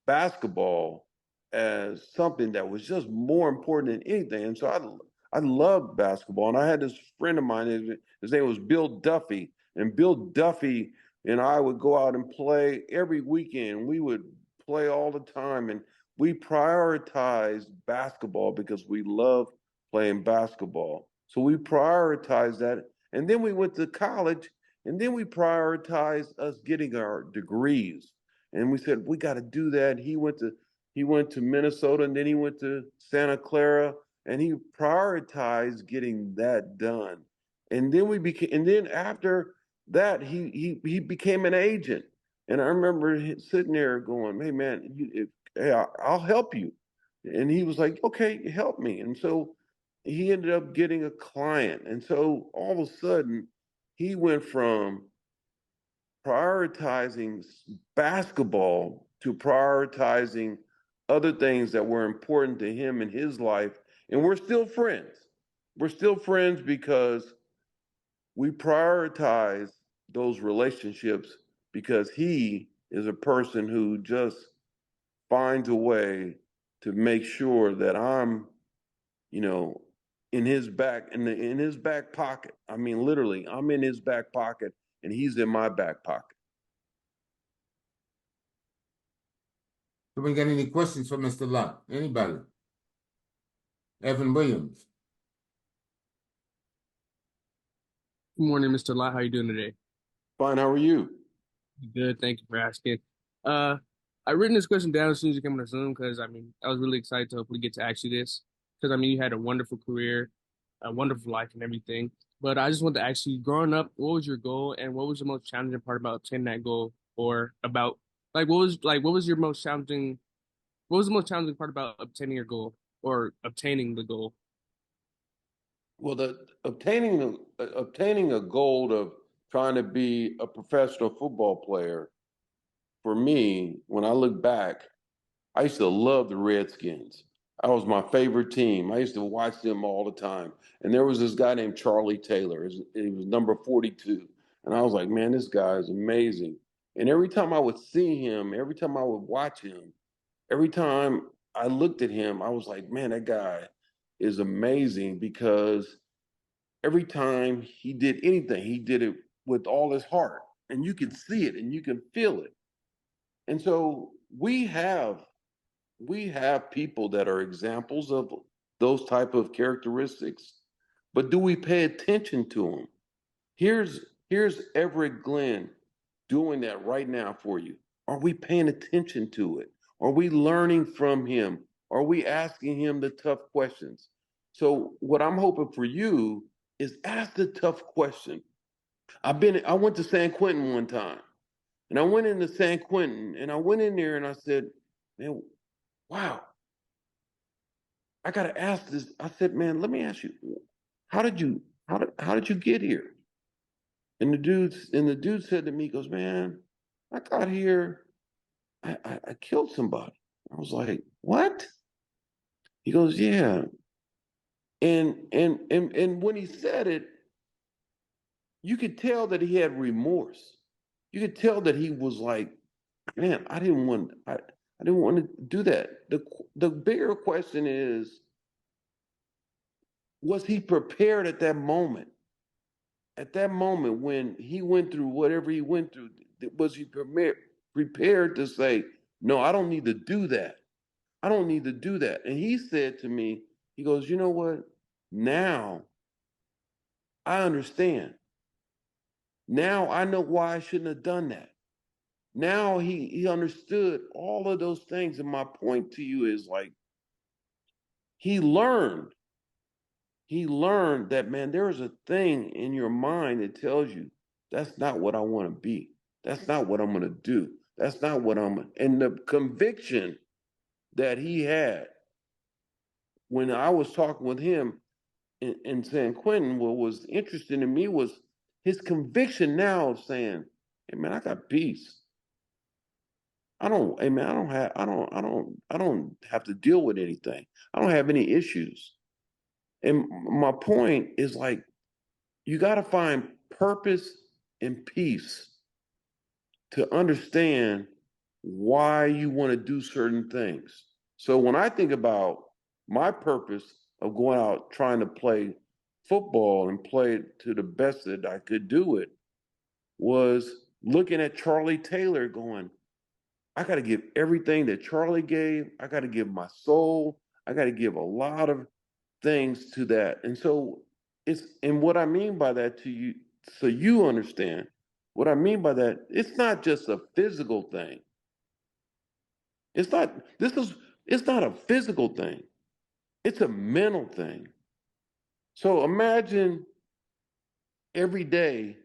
basketball as something that was just more important than anything. And so I loved basketball. And I had this friend of mine, his name was Bill Duffy. And Bill Duffy and I would go out and play every weekend. We would play all the time. And we prioritized basketball because we loved playing basketball. So we prioritized that. And then we went to college, and then we prioritized us getting our degrees. And we said, we got to do that. He went to Minnesota, and then he went to Santa Clara, and he prioritized getting that done. And then after that, he became an agent. And I remember sitting there going, hey man, hey, I'll help you. And he was like, okay, help me. And so he ended up getting a client. And so all of a sudden, he went from prioritizing basketball to prioritizing other things that were important to him in his life. And we're still friends. We're still friends because we prioritize those relationships because he is a person who just finds a way to make sure that I'm, you know, in his back pocket. I mean, literally, I'm in his back pocket and he's in my back pocket. Do we get any questions for Mr. Lott? Anybody? Evan Williams. Good morning, Mr. Lott. How you doing today? Fine, how are you? Good, thank you for asking. I written this question down as soon as you came on the Zoom because I was really excited to hopefully get to ask you this because you had a wonderful career, a wonderful life, and everything. But I just want to ask you, growing up, what was your goal, and what was the most challenging part about obtaining that goal, or about what was your most challenging? What was the most challenging part about obtaining your goal or obtaining the goal? Well, obtaining a goal of trying to be a professional football player, for me, when I look back, I used to love the Redskins. That was my favorite team. I used to watch them all the time. And there was this guy named Charlie Taylor. He was number 42. And I was like, man, this guy is amazing. And every time I would see him, every time I would watch him, every time I looked at him, I was like, man, that guy is amazing because every time he did anything, he did it with all his heart. And you can see it and you can feel it. And so we have people that are examples of those type of characteristics, but do we pay attention to them? Here's Everett Glenn doing that right now for you. Are we paying attention to it? Are we learning from him? Are we asking him the tough questions? So what I'm hoping for you is ask the tough question. I went to San Quentin one time, and I went into San Quentin, and I went in there and I said, man, wow, I gotta ask this. I said, man, let me ask you, how did you get here? And the dude said to me, he goes, man, I got here, I killed somebody. I was like, what? He goes, yeah. And when he said it, you could tell that he had remorse. You could tell that he was like, man, I didn't want to do that. The bigger question is, was he prepared at that moment? At that moment when he went through whatever he went through, was he prepared to say, no, I don't need to do that. I don't need to do that. And he said to me, he goes, you know what? Now I understand. Now I know why I shouldn't have done that. Now he understood all of those things. And my point to you is like, he learned. He learned that, man, there is a thing in your mind that tells you that's not what I want to be. That's not what I'm going to do. That's not what and the conviction that he had when I was talking with him in San Quentin, what was interesting to me was his conviction now of saying, hey man, I got peace. Hey man, I don't have to deal with anything. I don't have any issues. And my point is like, you got to find purpose and peace to understand why you want to do certain things. So when I think about my purpose of going out trying to play football and play it to the best that I could do it was looking at Charlie Taylor going, I got to give everything that Charlie gave. I got to give my soul. I got to give a lot of things to that. And so and what I mean by that to you, so you understand, what I mean by that, it's not just a physical thing. It's not, it's not a physical thing. It's a mental thing. So imagine every day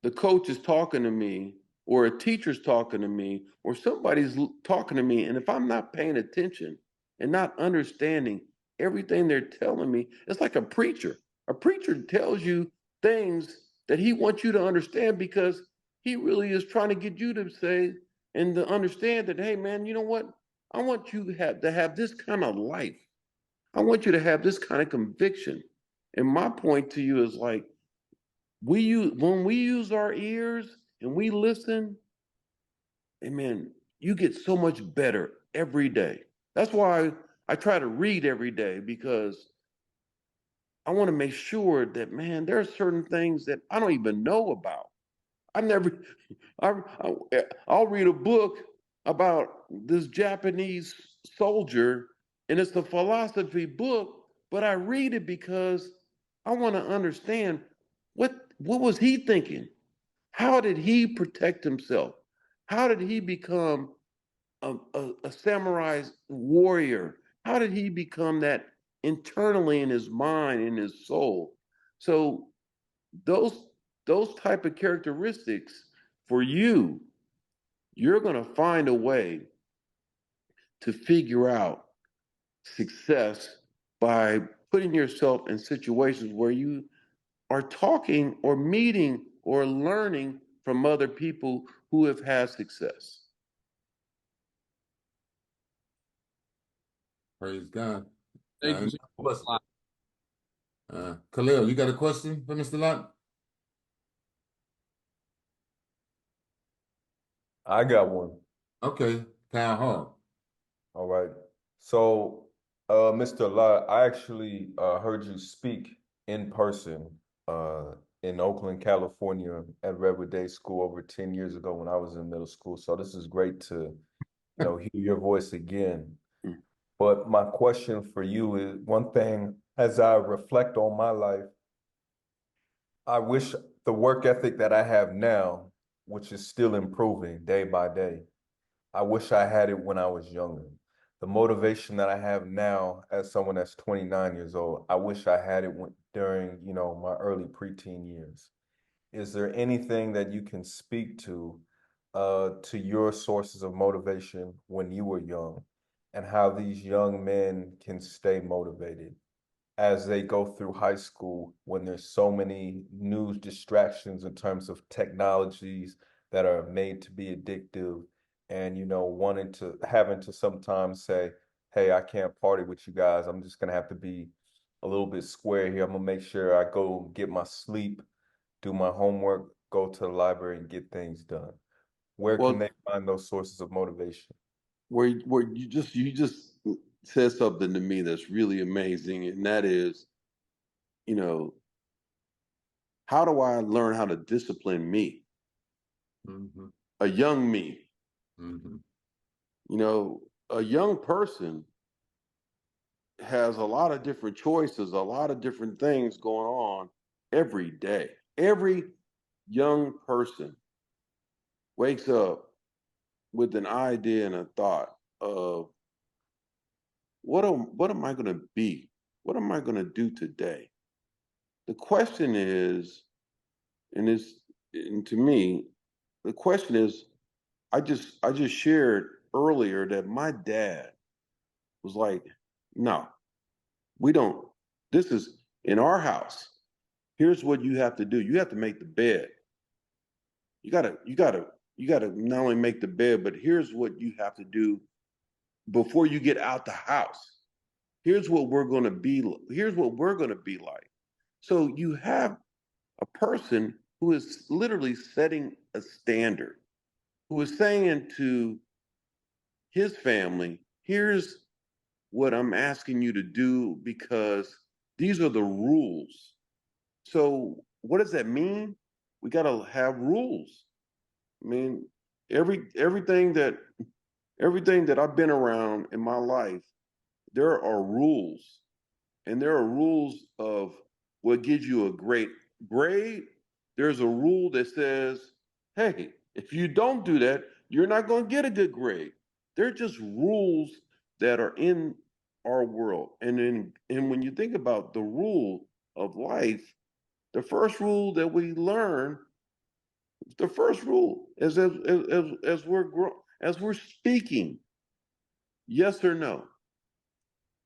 the coach is talking to me, or a teacher's talking to me, or somebody's talking to me, and if I'm not paying attention and not understanding everything they're telling me, it's like a preacher. A preacher tells you things that he wants you to understand because he really is trying to get you to say and to understand that, hey man, you know what? I want you to have this kind of life. I want you to have this kind of conviction. And my point to you is like, when we use our ears and we listen, amen, you get so much better every day. That's why I try to read every day, because I want to make sure that, man, there are certain things that I don't even know about. I never, I, I'll read a book about this Japanese soldier, and it's a philosophy book, but I read it because I want to understand what was he thinking? How did he protect himself? How did he become a samurai warrior? How did he become that internally in his mind, in his soul? So those those type of characteristics for you, you're going to find a way to figure out success by putting yourself in situations where you are talking or meeting or learning from other people who have had success. Praise God. Thank you so much. Khalil, you got a question for Mr. Lott? I got one. Okay, Kyle Hall. All right. So, Mr. Lott, I actually heard you speak in person in Oakland, California at Redwood Day School over 10 years ago when I was in middle school. So this is great to, hear your voice again. But my question for you is, one thing as I reflect on my life, I wish the work ethic that I have now, which is still improving day by day, I wish I had it when I was younger. The motivation that I have now as someone that's 29 years old, I wish I had it during, my early preteen years. Is there anything that you can speak to your sources of motivation when you were young, and how these young men can stay motivated as they go through high school when there's so many new distractions in terms of technologies that are made to be addictive, and having to sometimes say, hey, I can't party with you guys. I'm just gonna have to be a little bit square here. I'm gonna make sure I go get my sleep, do my homework, go to the library and get things done. Where can they find those sources of motivation? Where you just said something to me that's really amazing, and that is, you know, how do I learn how to discipline me? Mm-hmm. A young me. Mm-hmm. A young person has a lot of different choices, a lot of different things going on, every day. Every young person wakes up with an idea and a thought of what am I going to be? What am I going to do today? The question is, and to me, the question is, I just shared earlier that my dad was like, no, we don't. This is in our house. Here's what you have to do. You have to make the bed. You gotta not only make the bed, but here's what you have to do before you get out the house. Here's what we're gonna be. Here's what we're gonna be like. So you have a person who is literally setting a standard, who is saying to his family, here's what I'm asking you to do because these are the rules. So what does that mean? We got to have rules. I mean, everything that I've been around in my life, there are rules, and there are rules of what gives you a great grade. There's a rule that says, hey, if you don't do that, you're not going to get a good grade. They're just rules that are in our world. And when you think about the rule of life, the first rule that we learn, the first rule is as we're speaking, yes or no.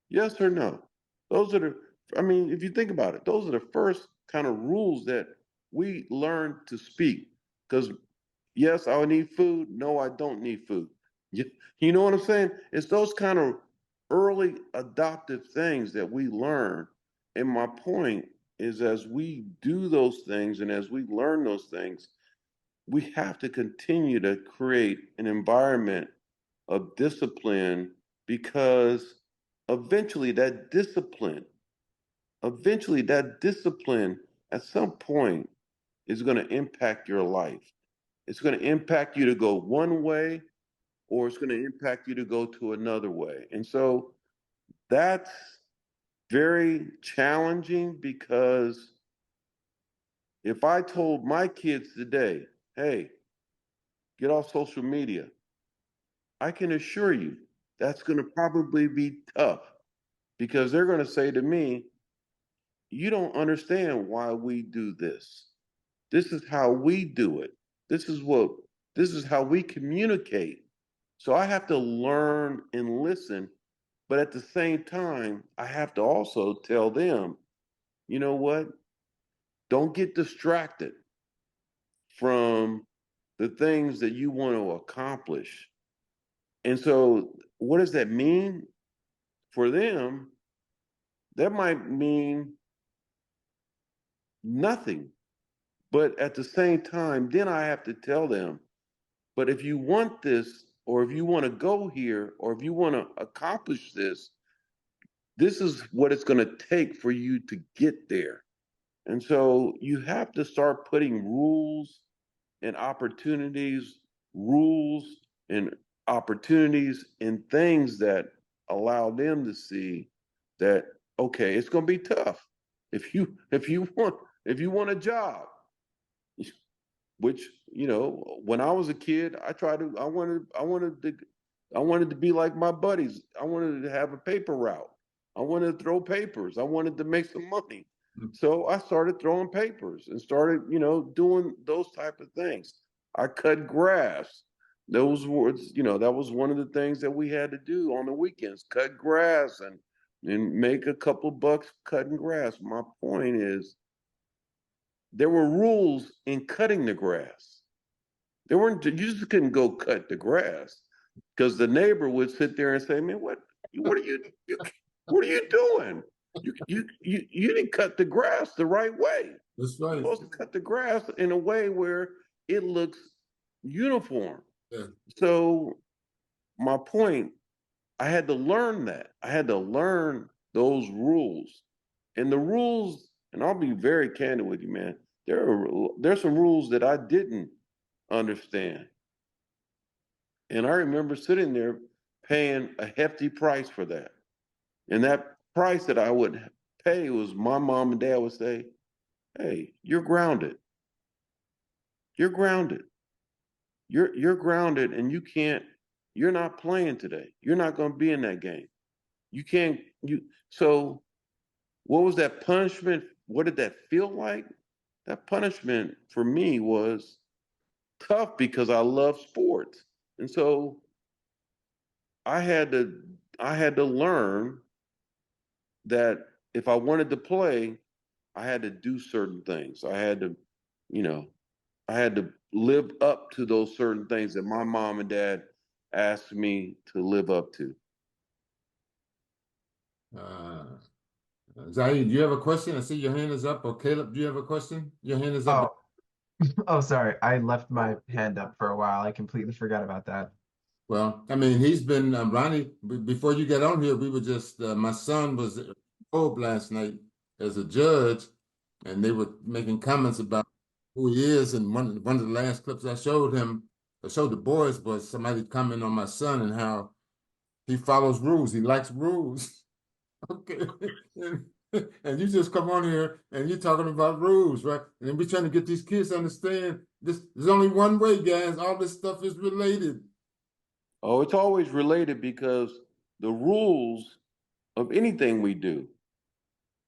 Yes or no? Those are I mean, if you think about it, those are the first kind of rules that we learn to speak. Because, yes, I need food. No, I don't need food. You, you know what I'm saying? It's those kind of early adoptive things that we learn. And my point is, as we do those things and as we learn those things, we have to continue to create an environment of discipline because eventually that discipline at some point is going to impact your life. It's going to impact you to go one way or it's going to impact you to go to another way. And so that's very challenging because if I told my kids today, hey, get off social media, I can assure you that's going to probably be tough because they're going to say to me, you don't understand why we do this. This is how we do it. This is what this is how we communicate. So I have to learn and listen, but at the same time, I have to also tell them, you know what? Don't get distracted from the things that you want to accomplish. And so what does that mean for them? That might mean nothing. But at the same time, then I have to tell them, but if you want this, or if you want to go here, or if you want to accomplish this, this is what it's going to take for you to get there. And so you have to start putting rules and opportunities and things that allow them to see that, okay, it's going to be tough. If you want a job, which, when I was a kid, I wanted to be like my buddies. I wanted to have a paper route. I wanted to throw papers. I wanted to make some money. So I started throwing papers and started, doing those type of things. I cut grass. Those words, that was one of the things that we had to do on the weekends, cut grass and make a couple bucks cutting grass. My point is, there were rules in cutting the grass. There weren't. You just couldn't go cut the grass because the neighbor would sit there and say, "Man, what are you doing? You didn't cut the grass the right way. That's right. You're supposed to cut the grass in a way where it looks uniform." Yeah. So my point, I had to learn that. I had to learn those rules, and the rules. And I'll be very candid with you, man. There's some rules that I didn't understand. And I remember sitting there paying a hefty price for that. And that price that I would pay was my mom and dad would say, hey, you're grounded. You're grounded. You're grounded and you're not playing today. You're not going to be in that game. You can't you so what was that punishment? What did that feel like? That punishment for me was tough because I love sports. And so I had to I had to learn that if I wanted to play, I had to do certain things. I had to, you know, I had to live up to those certain things that my mom and dad asked me to live up to. Uh, Zaid, do you have a question? I see your hand is up. Or Caleb, do you have a question? Your hand is up. Oh, oh, sorry. I left my hand up for a while. I completely forgot about that. Well, I mean, he's been Ronnie. Before you get on here, we were just my son was probe last night as a judge, and they were making comments about who he is. And one of the last clips I showed him, I showed the boys, was somebody commenting on my son and how he follows rules. He likes rules. Okay. And you just come on here and you're talking about rules, right? And we're trying to get these kids to understand this. There's only one way, guys. All this stuff is related. Oh, it's always related because the rules of anything we do,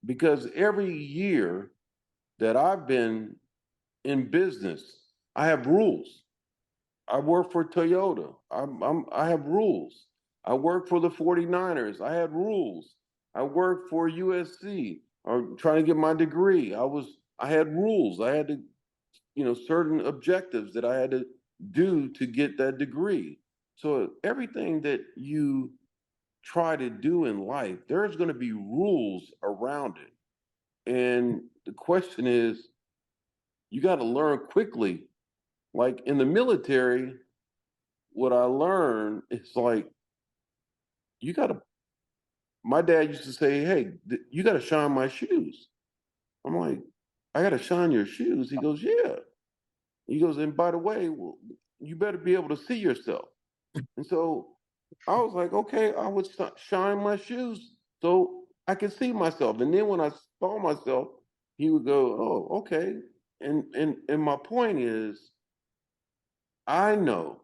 because every year that I've been in business, I have rules. I work for Toyota. I have rules. I work for the 49ers. I had rules. I worked for USC or trying to get my degree. I had rules. I had to, certain objectives that I had to do to get that degree. So everything that you try to do in life, there's going to be rules around it. And the question is, you got to learn quickly. Like in the military, what I learned is like, you got to, my dad used to say, hey, you got to shine my shoes. I'm like, I got to shine your shoes. He goes, yeah. He goes, and by the way, well, you better be able to see yourself. And so I was like, okay, I would shine my shoes so I could see myself. And then when I saw myself, he would go, oh, okay. And my point is, I know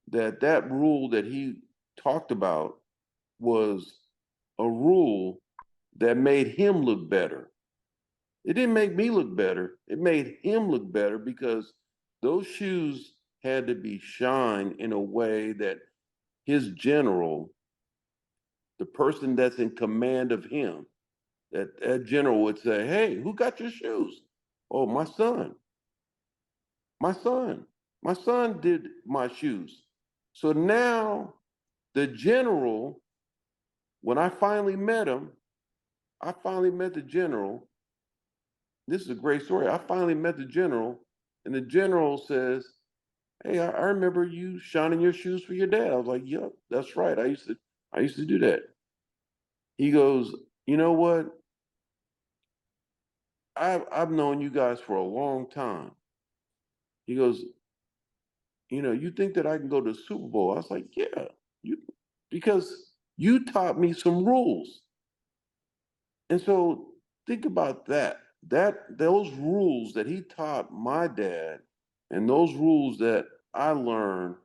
that rule that he talked about was a rule that made him look better. It didn't make me look better. It made him look better because those shoes had to be shined in a way that his general, the person that's in command of him, that general would say, hey, who got your shoes? Oh, my son. My son. My son did my shoes. So now the general, when I finally met him, I finally met the general. This is a great story. I finally met the general, and the general says, hey, I remember you shining your shoes for your dad. I was like, yep, that's right. I used to do that. He goes, you know what? I've known you guys for a long time. He goes, you think that I can go to the Super Bowl? I was like, yeah, you because you taught me some rules. And so think about that. Those rules that he taught my dad and those rules that I learned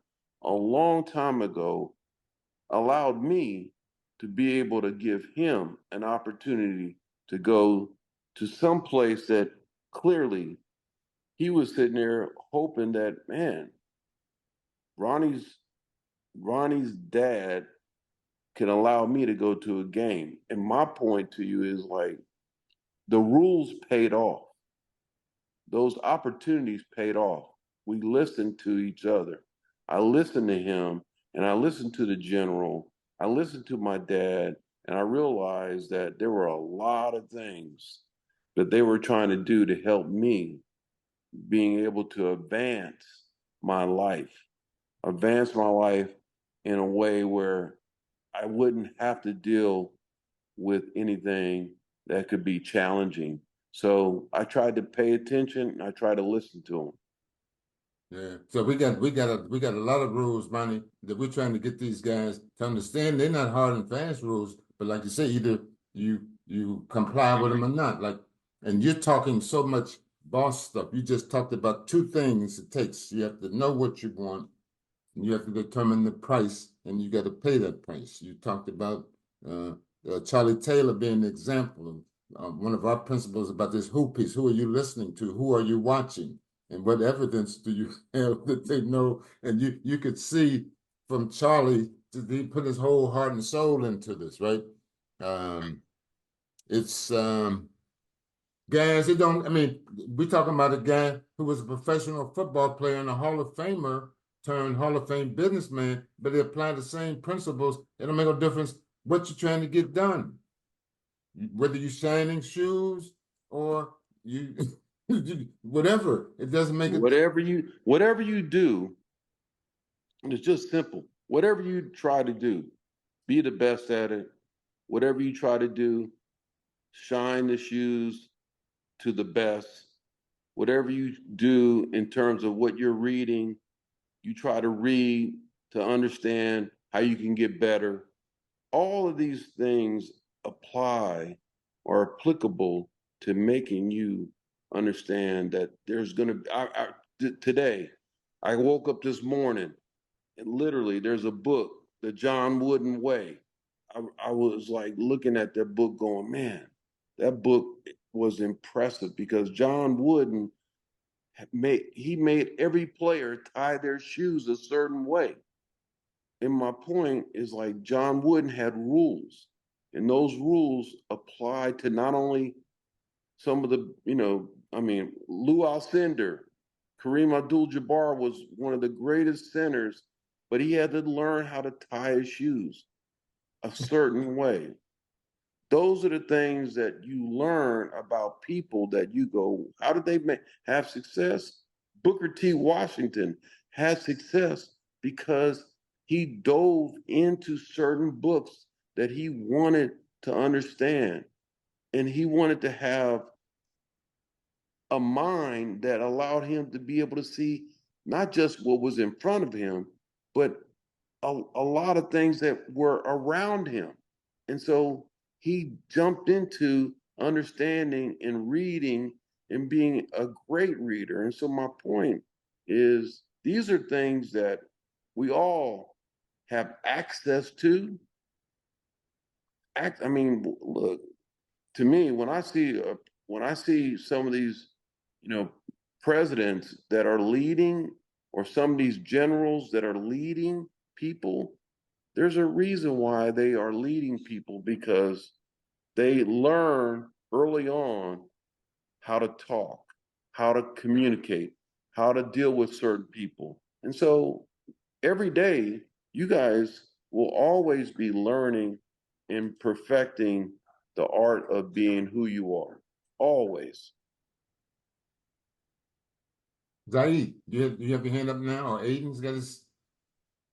a long time ago allowed me to be able to give him an opportunity to go to some place that clearly he was sitting there hoping that, man, Ronnie's Ronnie's dad can allow me to go to a game. And my point to you is like the rules paid off. Those opportunities paid off. We listened to each other. I listened to him and I listened to the general. I listened to my dad and I realized that there were a lot of things that they were trying to do to help me being able to advance my life in a way where I wouldn't have to deal with anything that could be challenging. So I tried to pay attention and I tried to listen to them. Yeah. So we got a lot of rules, Money, that we're trying to get these guys to understand. They're not hard and fast rules, but like you say, either you comply with them or not. Like And you're talking so much boss stuff. You just talked about two things it takes. You have to know what you want, and you have to determine the price, and you got to pay that price. You talked about uh, Charlie Taylor being an example of one of our principles about this who piece. Who are you listening to? Who are you watching? And what evidence do you have that they know? And you could see from Charlie, he put his whole heart and soul into this, right? It's Guys, it don't, I mean, we're talking about a guy who was a professional football player and a Hall of Famer turned Hall of Fame businessman, but they apply the same principles. It don't make no difference what you're trying to get done. Whether you're shining shoes or you, whatever, it doesn't make it. Whatever you do, it's just simple. Whatever you try to do, be the best at it. Whatever you try to do, shine the shoes to the best. Whatever you do in terms of what you're reading, you try to read to understand how you can get better. All of these things apply or are applicable to making you understand that there's going to be, today, I woke up this morning and literally there's a book, The John Wooden Way. I was like looking at that book going, man, that book was impressive because John Wooden made every player tie their shoes a certain way. And my point is like John Wooden had rules, and those rules apply to not only some of the, Lou Alcindor, Kareem Abdul-Jabbar was one of the greatest centers, but he had to learn how to tie his shoes a certain way. Those are the things that you learn about people that you go, how did they have success? Booker T. Washington had success because he dove into certain books that he wanted to understand. And he wanted to have a mind that allowed him to be able to see not just what was in front of him, but a lot of things that were around him. And so he jumped into understanding and reading and being a great reader. And so my point is these are things that we all have access to. Look, to me, when I see some of these, presidents that are leading, or some of these generals that are leading people, there's a reason why they are leading people because they learn early on how to talk, how to communicate, how to deal with certain people. And so every day, you guys will always be learning and perfecting the art of being who you are. Always. Zaid, you have your hand up now, or Aiden's got his.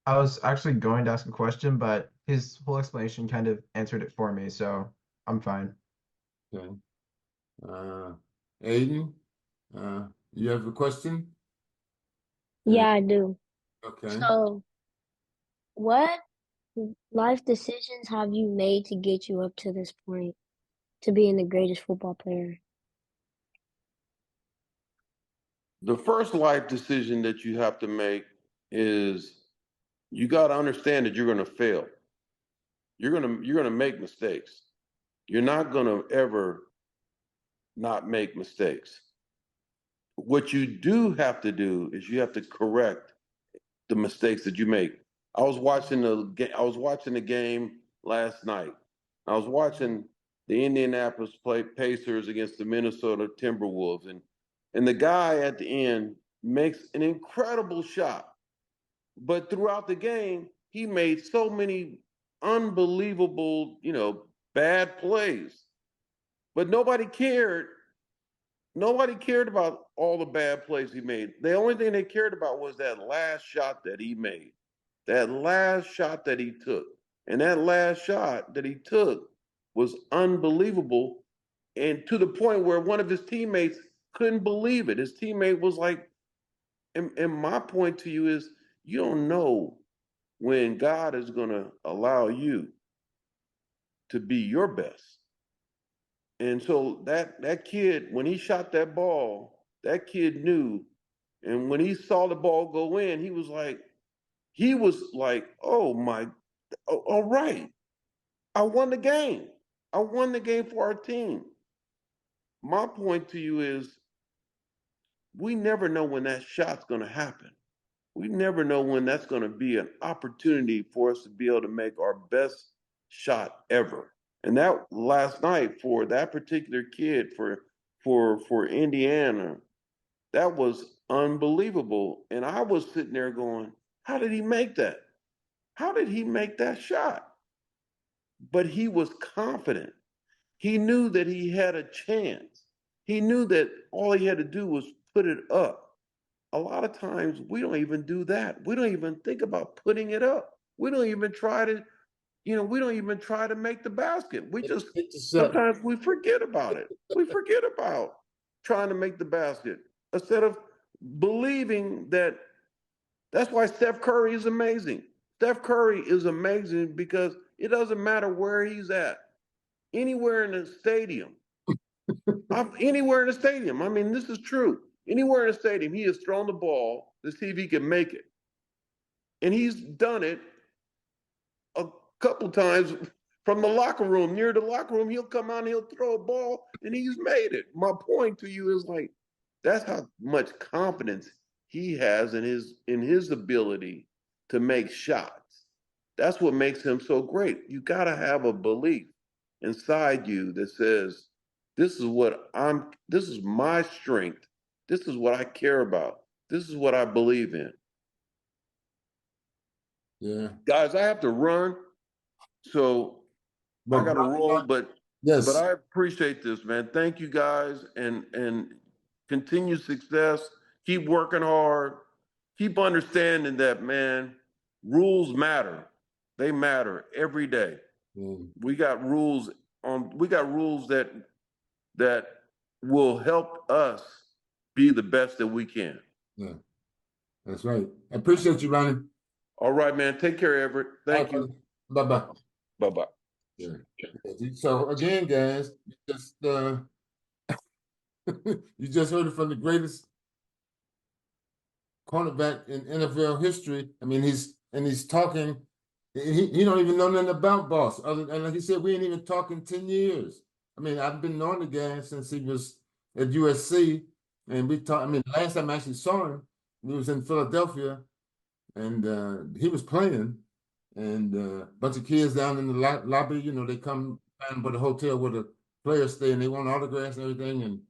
I was actually going to ask a question, but his whole explanation kind of answered it for me, so I'm fine. Okay. Aiden, you have a question? Yeah, I do. Okay. So, what life decisions have you made to get you up to this point, to being the greatest football player? The first life decision that you have to make is you got to understand that you're going to fail. You're going to make mistakes. You're not going to ever not make mistakes. What you do have to do is you have to correct the mistakes that you make. I was watching the game last night. I was watching the Indianapolis Pacers against the Minnesota Timberwolves, and the guy at the end makes an incredible shot. But throughout the game, he made so many unbelievable, bad plays. But nobody cared. Nobody cared about all the bad plays he made. The only thing they cared about was that last shot that he made, that last shot that he took. And that last shot that he took was unbelievable. And to the point where one of his teammates couldn't believe it. His teammate was like, and my point to you is, you don't know when God is going to allow you to be your best. And so that kid, when he shot that ball, that kid knew. And when he saw the ball go in, he was like, oh my, oh, all right. I won the game. I won the game for our team. My point to you is we never know when that shot's going to happen. We never know when that's going to be an opportunity for us to be able to make our best shot ever. And that last night for that particular kid for Indiana, that was unbelievable. And I was sitting there going, how did he make that? How did he make that shot? But he was confident. He knew that he had a chance. He knew that all he had to do was put it up. A lot of times we don't even do that. We don't even think about putting it up. We don't even try to, we don't even try to make the basket. We just sometimes we forget about it. We forget about trying to make the basket instead of believing that. That's why Steph Curry is amazing. Steph Curry is amazing because it doesn't matter where he's at. Anywhere in the stadium. Anywhere in the stadium. I mean, this is true. Anywhere in the stadium, he has thrown the ball to see if he can make it. And he's done it a couple times from the locker room. Near the locker room, he'll come out and he'll throw a ball and he's made it. My point to you is like, that's how much confidence he has in his ability to make shots. That's what makes him so great. You got to have a belief inside you that says, this is my strength. This is what I care about. This is what I believe in. Yeah. Guys, I have to run. So I got to roll, but yes, I appreciate this, man. Thank you guys and continue success. Keep working hard. Keep understanding that, man, rules matter. They matter every day. We got rules that will help us be the best that we can. Yeah, that's right. I appreciate you, Ronnie. All right, man. Take care, Everett. Thank you. Bye-bye. Bye-bye. Yeah. So again, guys, you just heard it from the greatest cornerback in NFL history. I mean, he's talking. He don't even know nothing about Boss. And like he said, we ain't even talking 10 years. I mean, I've been knowing the guy since he was at USC, and we talked. I mean, last time I actually saw him, we was in Philadelphia, and he was playing, and a bunch of kids down in the lobby. They come down by the hotel where the players stay, and they want autographs and everything,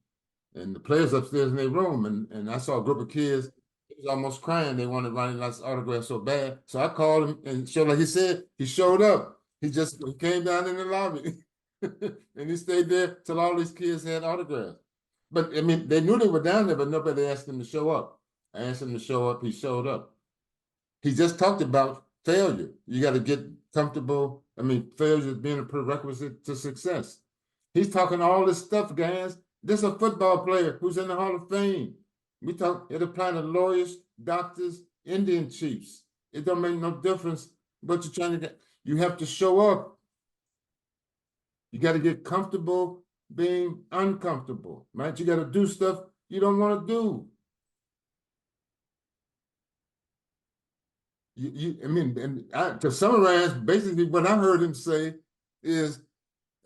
and the players upstairs in their room, and I saw a group of kids. He was almost crying. They wanted Ronnie Lott's autograph so bad. So I called him and showed, like he said, he showed up. He came down in the lobby and he stayed there till all these kids had autographs. But I mean, they knew they were down there, but nobody asked him to show up. I asked him to show up. He showed up. He just talked about failure. You got to get comfortable. I mean, failure is being a prerequisite to success. He's talking all this stuff, guys. This is a football player who's in the Hall of Fame. It applies to lawyers, doctors, Indian chiefs. It don't make no difference what you're trying to get. You have to show up. You got to get comfortable being uncomfortable, right? You got to do stuff you don't want to do. To summarize, basically what I heard him say is,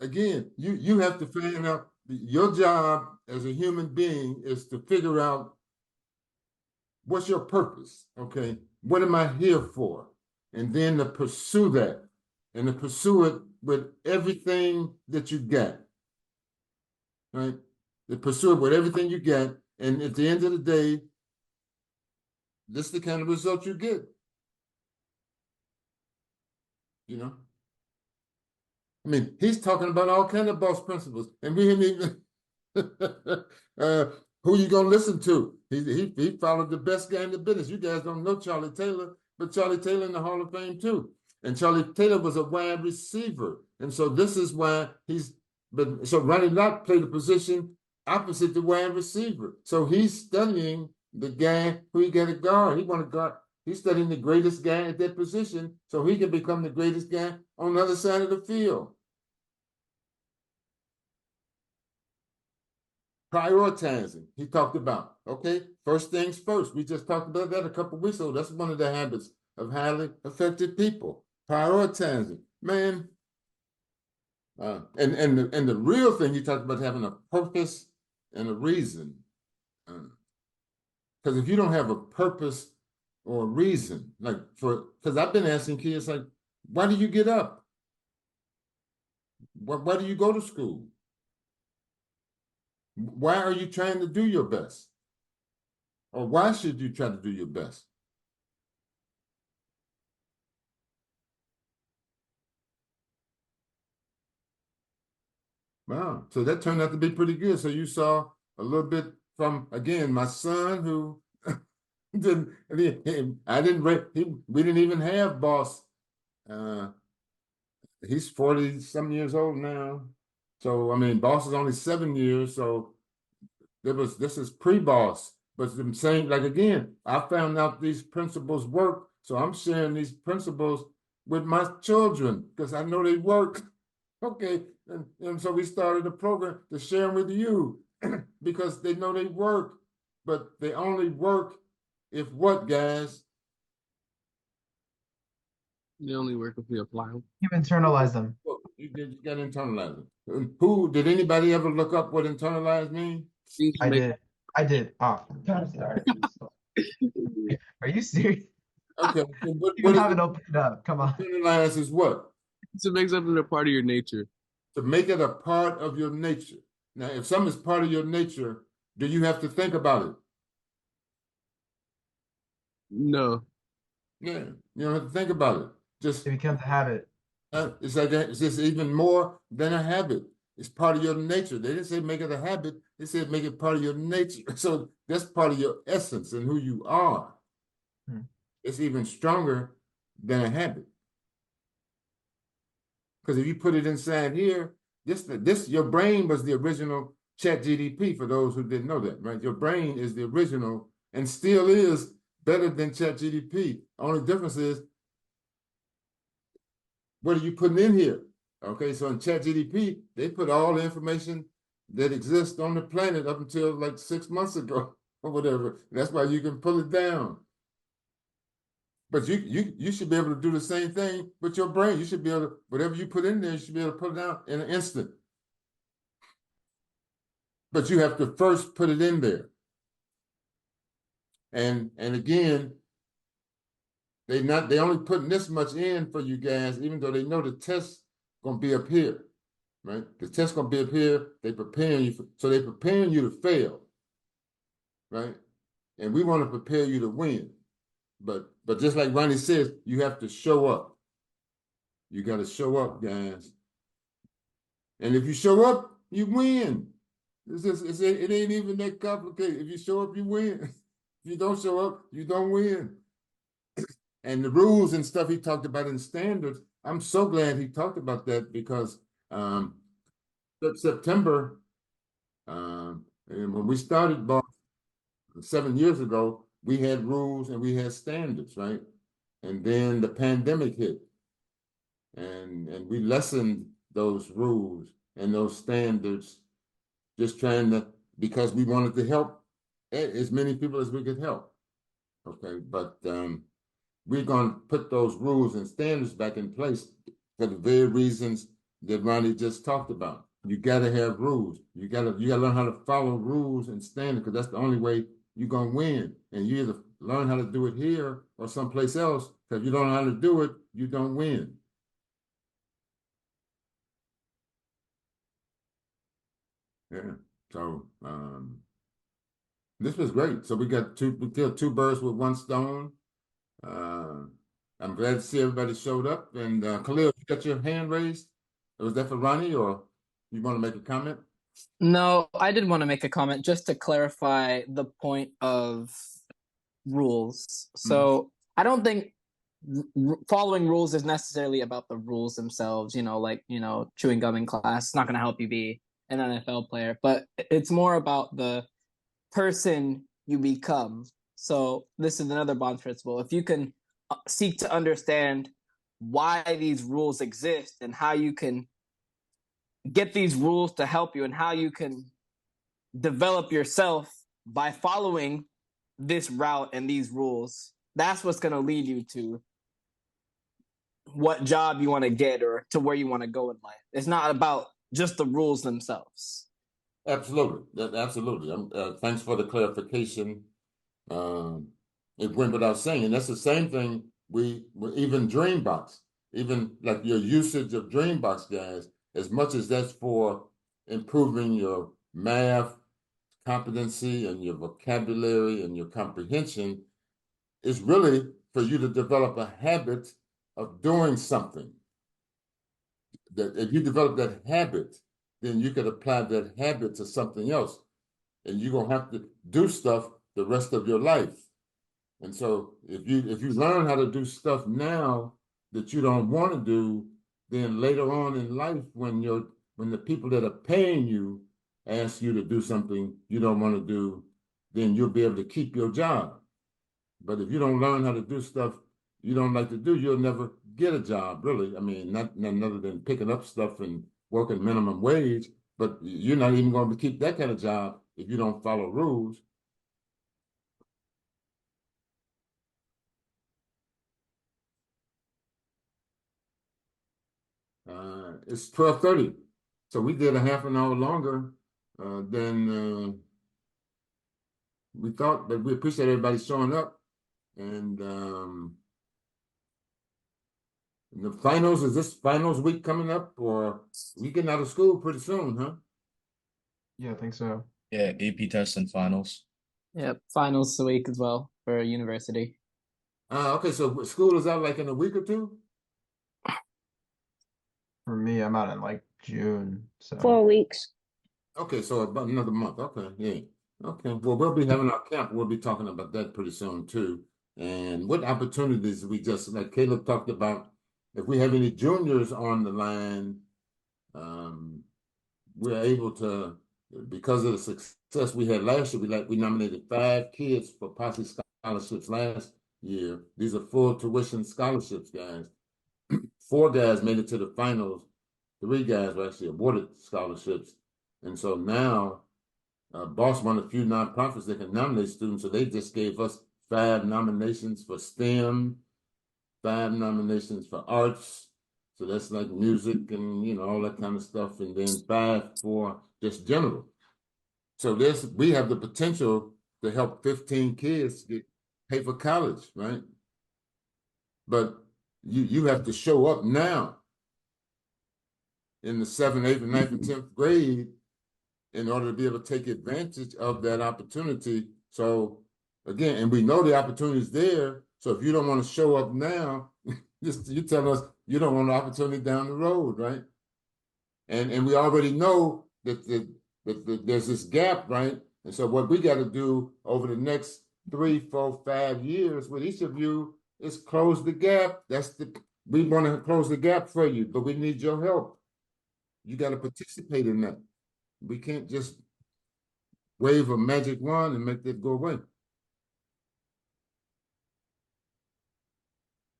again, you have to find out your job as a human being is to figure out what's your purpose, okay? What am I here for? And then to pursue that and to pursue it with everything that you got, right? To pursue it with everything you got. And at the end of the day, this is the kind of result you get. I mean, he's talking about all kinds of boss principles, and we didn't even who you gonna listen to? He followed the best guy in the business. You guys don't know Charlie Taylor, but Charlie Taylor in the Hall of Fame too. And Charlie Taylor was a wide receiver, and so this is why so Ronnie Lott played a position opposite the wide receiver. So he's studying the guy who he got to guard. He want to guard. He's studying the greatest guy at that position so he can become the greatest guy on the other side of the field. Prioritizing, he talked about. Okay, first things first. We just talked about that a couple of weeks ago. That's one of the habits of highly effective people. Prioritizing, man. And the real thing, you talked about having a purpose and a reason. Because if you don't have a purpose or a reason, because I've been asking kids, like, why do you get up? Why do you go to school? Why are you trying to do your best? Or why should you try to do your best? Wow. So that turned out to be pretty good. So you saw a little bit from, again, my son who didn't, we didn't even have boss. He's 40 some years old now. So, I mean, boss is only 7 years. So this is pre-boss. But I'm saying, like, again, I found out these principles work. So I'm sharing these principles with my children because I know they work. Okay, and so we started a program to share them with you because they know they work, but they only work if what, guys? They only work if we apply them. You internalize them. You got to internalize it. Who did anybody ever look up what internalize means? I did. Oh, God, sorry. Are you serious? Okay, so You haven't opened it up. Come on. Internalize is what? To make something a part of your nature. To make it a part of your nature. Now, if something is part of your nature, do you have to think about it? No. Yeah, you don't have to think about it. Just It becomes a habit. It's like that. It's just even more than a habit. It's part of your nature. They didn't say make it a habit. They said make it part of your nature. So that's part of your essence and who you are. It's even stronger than a habit. Because if you put it inside here, your brain was the original Chat GDP for those who didn't know that, right? Your brain is the original and still is better than Chat GDP. Only difference is, what are you putting in here? Okay, so in Chat GDP, they put all the information that exists on the planet up until like 6 months ago or whatever. That's why you can pull it down. But you should be able to do the same thing with your brain. You should be able to, whatever you put in there, you should be able to put it down in an instant. But you have to first put it in there. And again, they only putting this much in for you guys, even though they know the test's gonna be up here, right? The test's gonna be up here. They preparing you so they preparing you to fail, right? And we want to prepare you to win. But just like Ronnie says, you have to show up. You got to show up, guys. And if you show up, you win. It ain't even that complicated. If you show up, you win. If you don't show up, you don't win. And the rules and stuff he talked about in standards, I'm so glad he talked about that because September, and when we started 7 years ago, we had rules and we had standards, right? And then the pandemic hit. And we lessened those rules and those standards, just trying to, because we wanted to help as many people as we could help. Okay, but we're going to put those rules and standards back in place for the very reasons that Ronnie just talked about. You got to have rules. You got to learn how to follow rules and standards because that's the only way you're going to win. And you either learn how to do it here or someplace else, because if you don't know how to do it, you don't win. Yeah. So this was great. So we killed two birds with one stone. I'm glad to see everybody showed up. And Khalil, you got your hand raised? Was that for Ronnie or you want to make a comment? No, I did want to make a comment just to clarify the point of rules. So I don't think following rules is necessarily about the rules themselves, like, chewing gum in class. It's not going to help you be an NFL player, but it's more about the person you become. So this is another bond principle. If you can seek to understand why these rules exist and how you can get these rules to help you and how you can develop yourself by following this route and these rules. That's what's going to lead you to what job you want to get or to where you want to go in life. It's not about just the rules themselves. Absolutely, absolutely. Thanks for the clarification. It went without saying, and that's the same thing we even Dreambox, even like your usage of Dreambox, guys, as much as that's for improving your math competency and your vocabulary and your comprehension, is really for you to develop a habit of doing something. That if you develop that habit, then you could apply that habit to something else, and you're gonna have to do stuff the rest of your life. And so if you learn how to do stuff now that you don't want to do, then later on in life, when the people that are paying you ask you to do something you don't want to do, then you'll be able to keep your job. But if you don't learn how to do stuff you don't like to do, you'll never get a job, really. I mean, not other than picking up stuff and working minimum wage, but you're not even going to keep that kind of job if you don't follow rules. It's 12:30, so we did a half an hour longer than we thought, but we appreciate everybody showing up. And the finals, is this finals week coming up, or we getting out of school pretty soon, huh? Yeah, I think so. Yeah, AP tests and finals. Yep, finals the week as well for university. Okay, so school is out like in a week or two? For me, I'm out in like June, so 4 weeks. Okay, so about another month. Okay, yeah. Okay, well, we'll be having our camp. We'll be talking about that pretty soon too. And what opportunities we just, like Caleb talked about, if we have any juniors on the line, we're able to, because of the success we had last year, we nominated 5 kids for Posse scholarships last year. These are full tuition scholarships, guys. 4 guys made it to the finals. 3 guys were actually awarded scholarships. And so now, Boss won a few nonprofits that can nominate students. So they just gave us 5 nominations for STEM, 5 nominations for arts. So that's like music and, all that kind of stuff. And then 5 for just general. So we have the potential to help 15 kids pay for college, right? But you have to show up now in the 7th, 8th, and 9th, and 10th grade in order to be able to take advantage of that opportunity. So again, and we know the opportunity is there. So if you don't want to show up now, you tell us you don't want an opportunity down the road, right? And we already know that there's this gap, right? And so what we got to do over the next 3, 4, 5 years with each of you is close the gap. We want to close the gap for you, but we need your help. You got to participate in that. We can't just wave a magic wand and make that go away.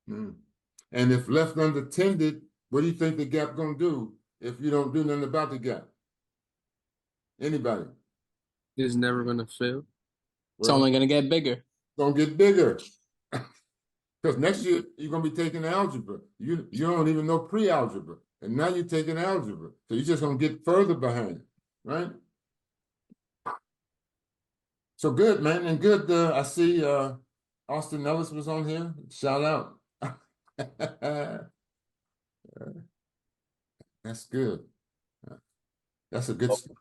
And if left unattended, what do you think the gap gonna do if you don't do nothing about the gap? Anybody? It's never gonna fail. It's only going to get bigger. It's gonna get bigger. Because next year you're gonna be taking algebra. You don't even know pre-algebra, and now you're taking algebra. So you're just gonna get further behind, right? So good, man, and good. I see Austin Ellis was on here. Shout out. That's good. That's a good start.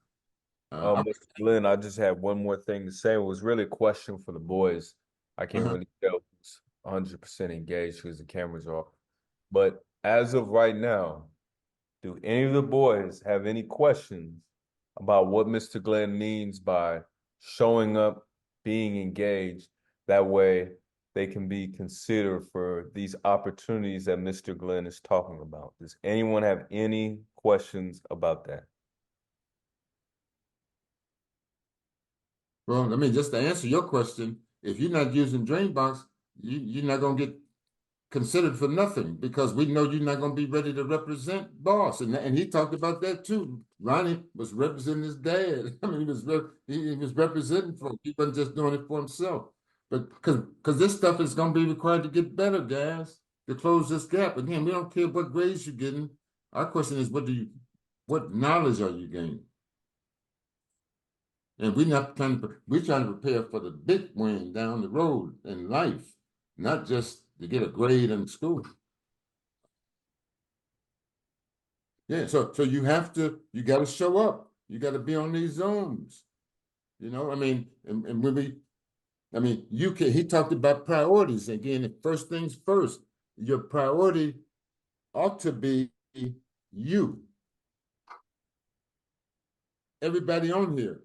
Mr. Glenn, I just had one more thing to say. It was really a question for the boys. I can't really tell who's 100% engaged because the cameras are off. But as of right now, do any of the boys have any questions about what Mr. Glenn means by showing up, being engaged? That way they can be considered for these opportunities that Mr. Glenn is talking about. Does anyone have any questions about that? Well, I mean, just to answer your question, if you're not using Dreambox, you're not gonna get considered for nothing because we know you're not going to be ready to represent boss. And he talked about that too. Ronnie was representing his dad. I mean, he was representing for. He wasn't just doing it for himself. But because this stuff is going to be required to get better, guys, to close this gap. Again, we don't care what grades you're getting. Our question is, what knowledge are you gaining? And we're trying to prepare for the big win down the road in life, not just to get a grade in school. Yeah, so you got to show up. You got to be on these Zooms. I mean, and when he talked about priorities. Again, first things first, your priority ought to be you. Everybody on here,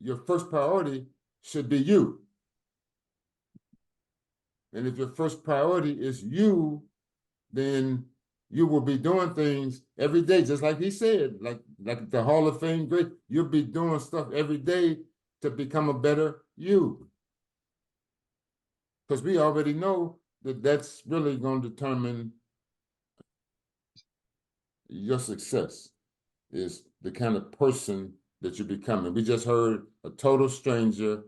your first priority should be you. And if your first priority is you, then you will be doing things every day, just like he said, like the Hall of Fame great. You'll be doing stuff every day to become a better you. Because we already know that that's really going to determine your success, is the kind of person that you're becoming. We just heard a total stranger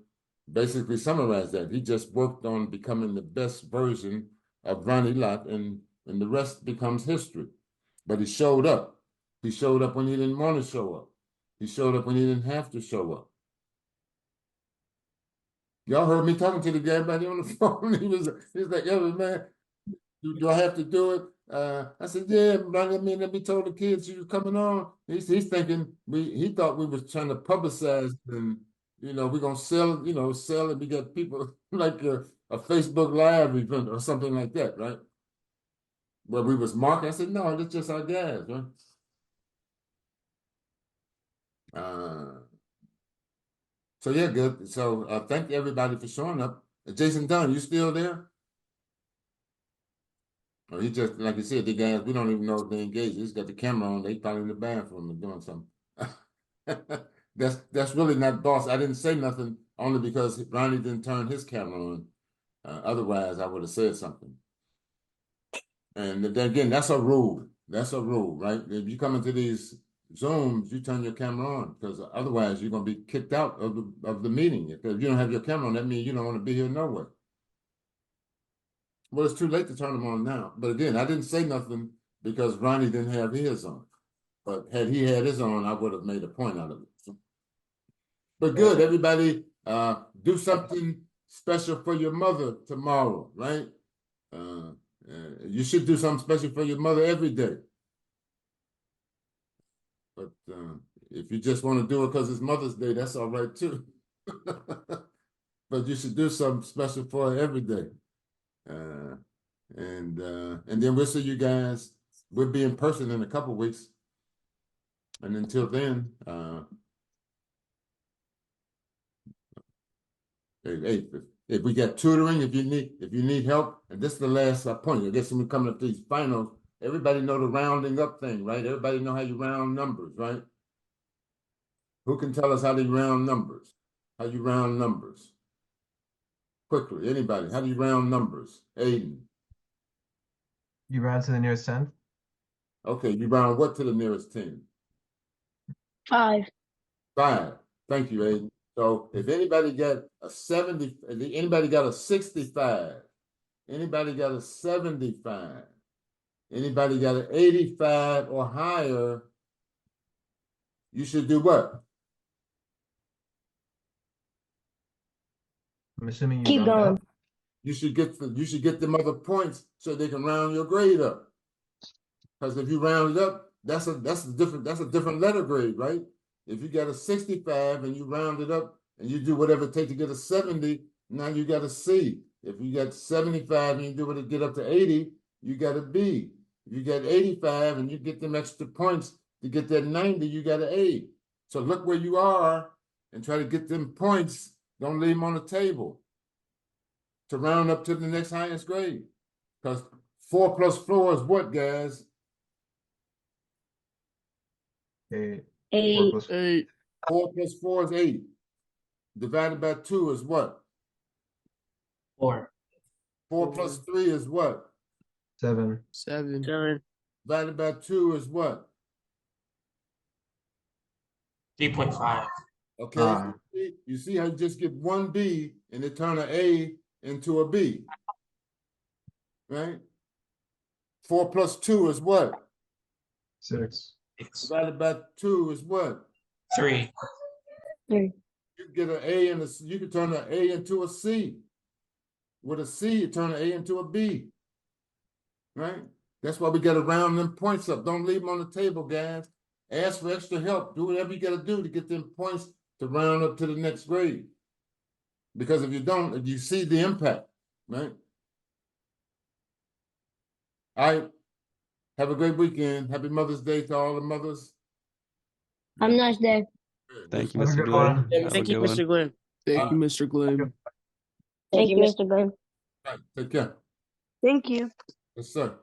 basically summarize that. He just worked on becoming the best version of Ronnie Lott, and the rest becomes history. But he showed up. He showed up when he didn't want to show up. He showed up when he didn't have to show up. Y'all heard me talking to the guy about on the phone. He was like, "Yo, man, do I have to do it?" I said, "Yeah, Ronnie. I mean, let me told the kids you were coming on." He's thinking he thought we was trying to publicize, and we're gonna sell it. We got people like a Facebook Live event or something like that, right? Where we was marketing. I said, "No, that's just our guys, right?" So yeah, good. So thank everybody for showing up. Jason Dunn, you still there? Or he just, like you said, the guys, we don't even know if they engaged. He's got the camera on. They probably in the bathroom and doing something. That's really not boss. I didn't say nothing only because Ronnie didn't turn his camera on. Otherwise, I would have said something. And then again, that's a rule. That's a rule, right? If you come into these Zooms, you turn your camera on because otherwise you're gonna be kicked out of the meeting. If you don't have your camera on, that means you don't want to be here nowhere. Well, it's too late to turn them on now. But again, I didn't say nothing because Ronnie didn't have his on. But had he had his on, I would have made a point out of it. But good, everybody, do something special for your mother tomorrow, right? You should do something special for your mother every day. But if you just want to do it because it's Mother's Day, that's all right too. But you should do something special for her every day. And then we'll see you guys. We'll be in person in a couple weeks. And until then, if we got tutoring, if you need help, and this is the last point. I guess when we come up to these finals, everybody know the rounding up thing, right? Everybody know how you round numbers, right? Who can tell us how they round numbers? How you round numbers? Quickly, anybody? How do you round numbers? Aiden. You round to the nearest 10? Okay, you round what to the nearest 10? 5. 5. Thank you, Aiden. So if anybody got a 70, anybody got a 65, anybody got a 75, anybody got an 85 or higher, you should do what? I'm assuming you Keep round going. up. You should get them other points so they can round your grade up. Because if you round it up, that's a different letter grade, right? If you got a 65 and you round it up and you do whatever it takes to get a 70, now you got a C. If you got 75 and you do what it get up to 80, you got a B. If you got 85 and you get them extra points to get that 90, you got an A. So look where you are and try to get them points. Don't leave them on the table to round up to the next highest grade. Because 4 plus 4 is what, guys? 8. 8. 4 plus 8. 4 plus 4 is 8. Divided by 2 is what? 4. 4 plus 3 is what? 7. 7. Divided by 2 is what? 3.5. Okay, Ah. you see how you just get one B and it turn an A into a B, right? 4 plus 2 is what? 6. 6. Divided by 2 is what? 3. 3. You get an A and you can turn an A into a C. With a C, you turn an A into a B, right? That's why we got to round them points up. Don't leave them on the table, guys. Ask for extra help. Do whatever you got to do to get them points to round up to the next grade. Because if you don't, you see the impact, right? All right. Have a great weekend. Happy Mother's Day to all the mothers. Have a nice day. Thank you, Have a Mr. good Glenn. one. Have a good one. Glenn. Thank you, Mr. Glenn. Thank you, Mr. Glenn. All right. Take care. Thank you. Yes, sir.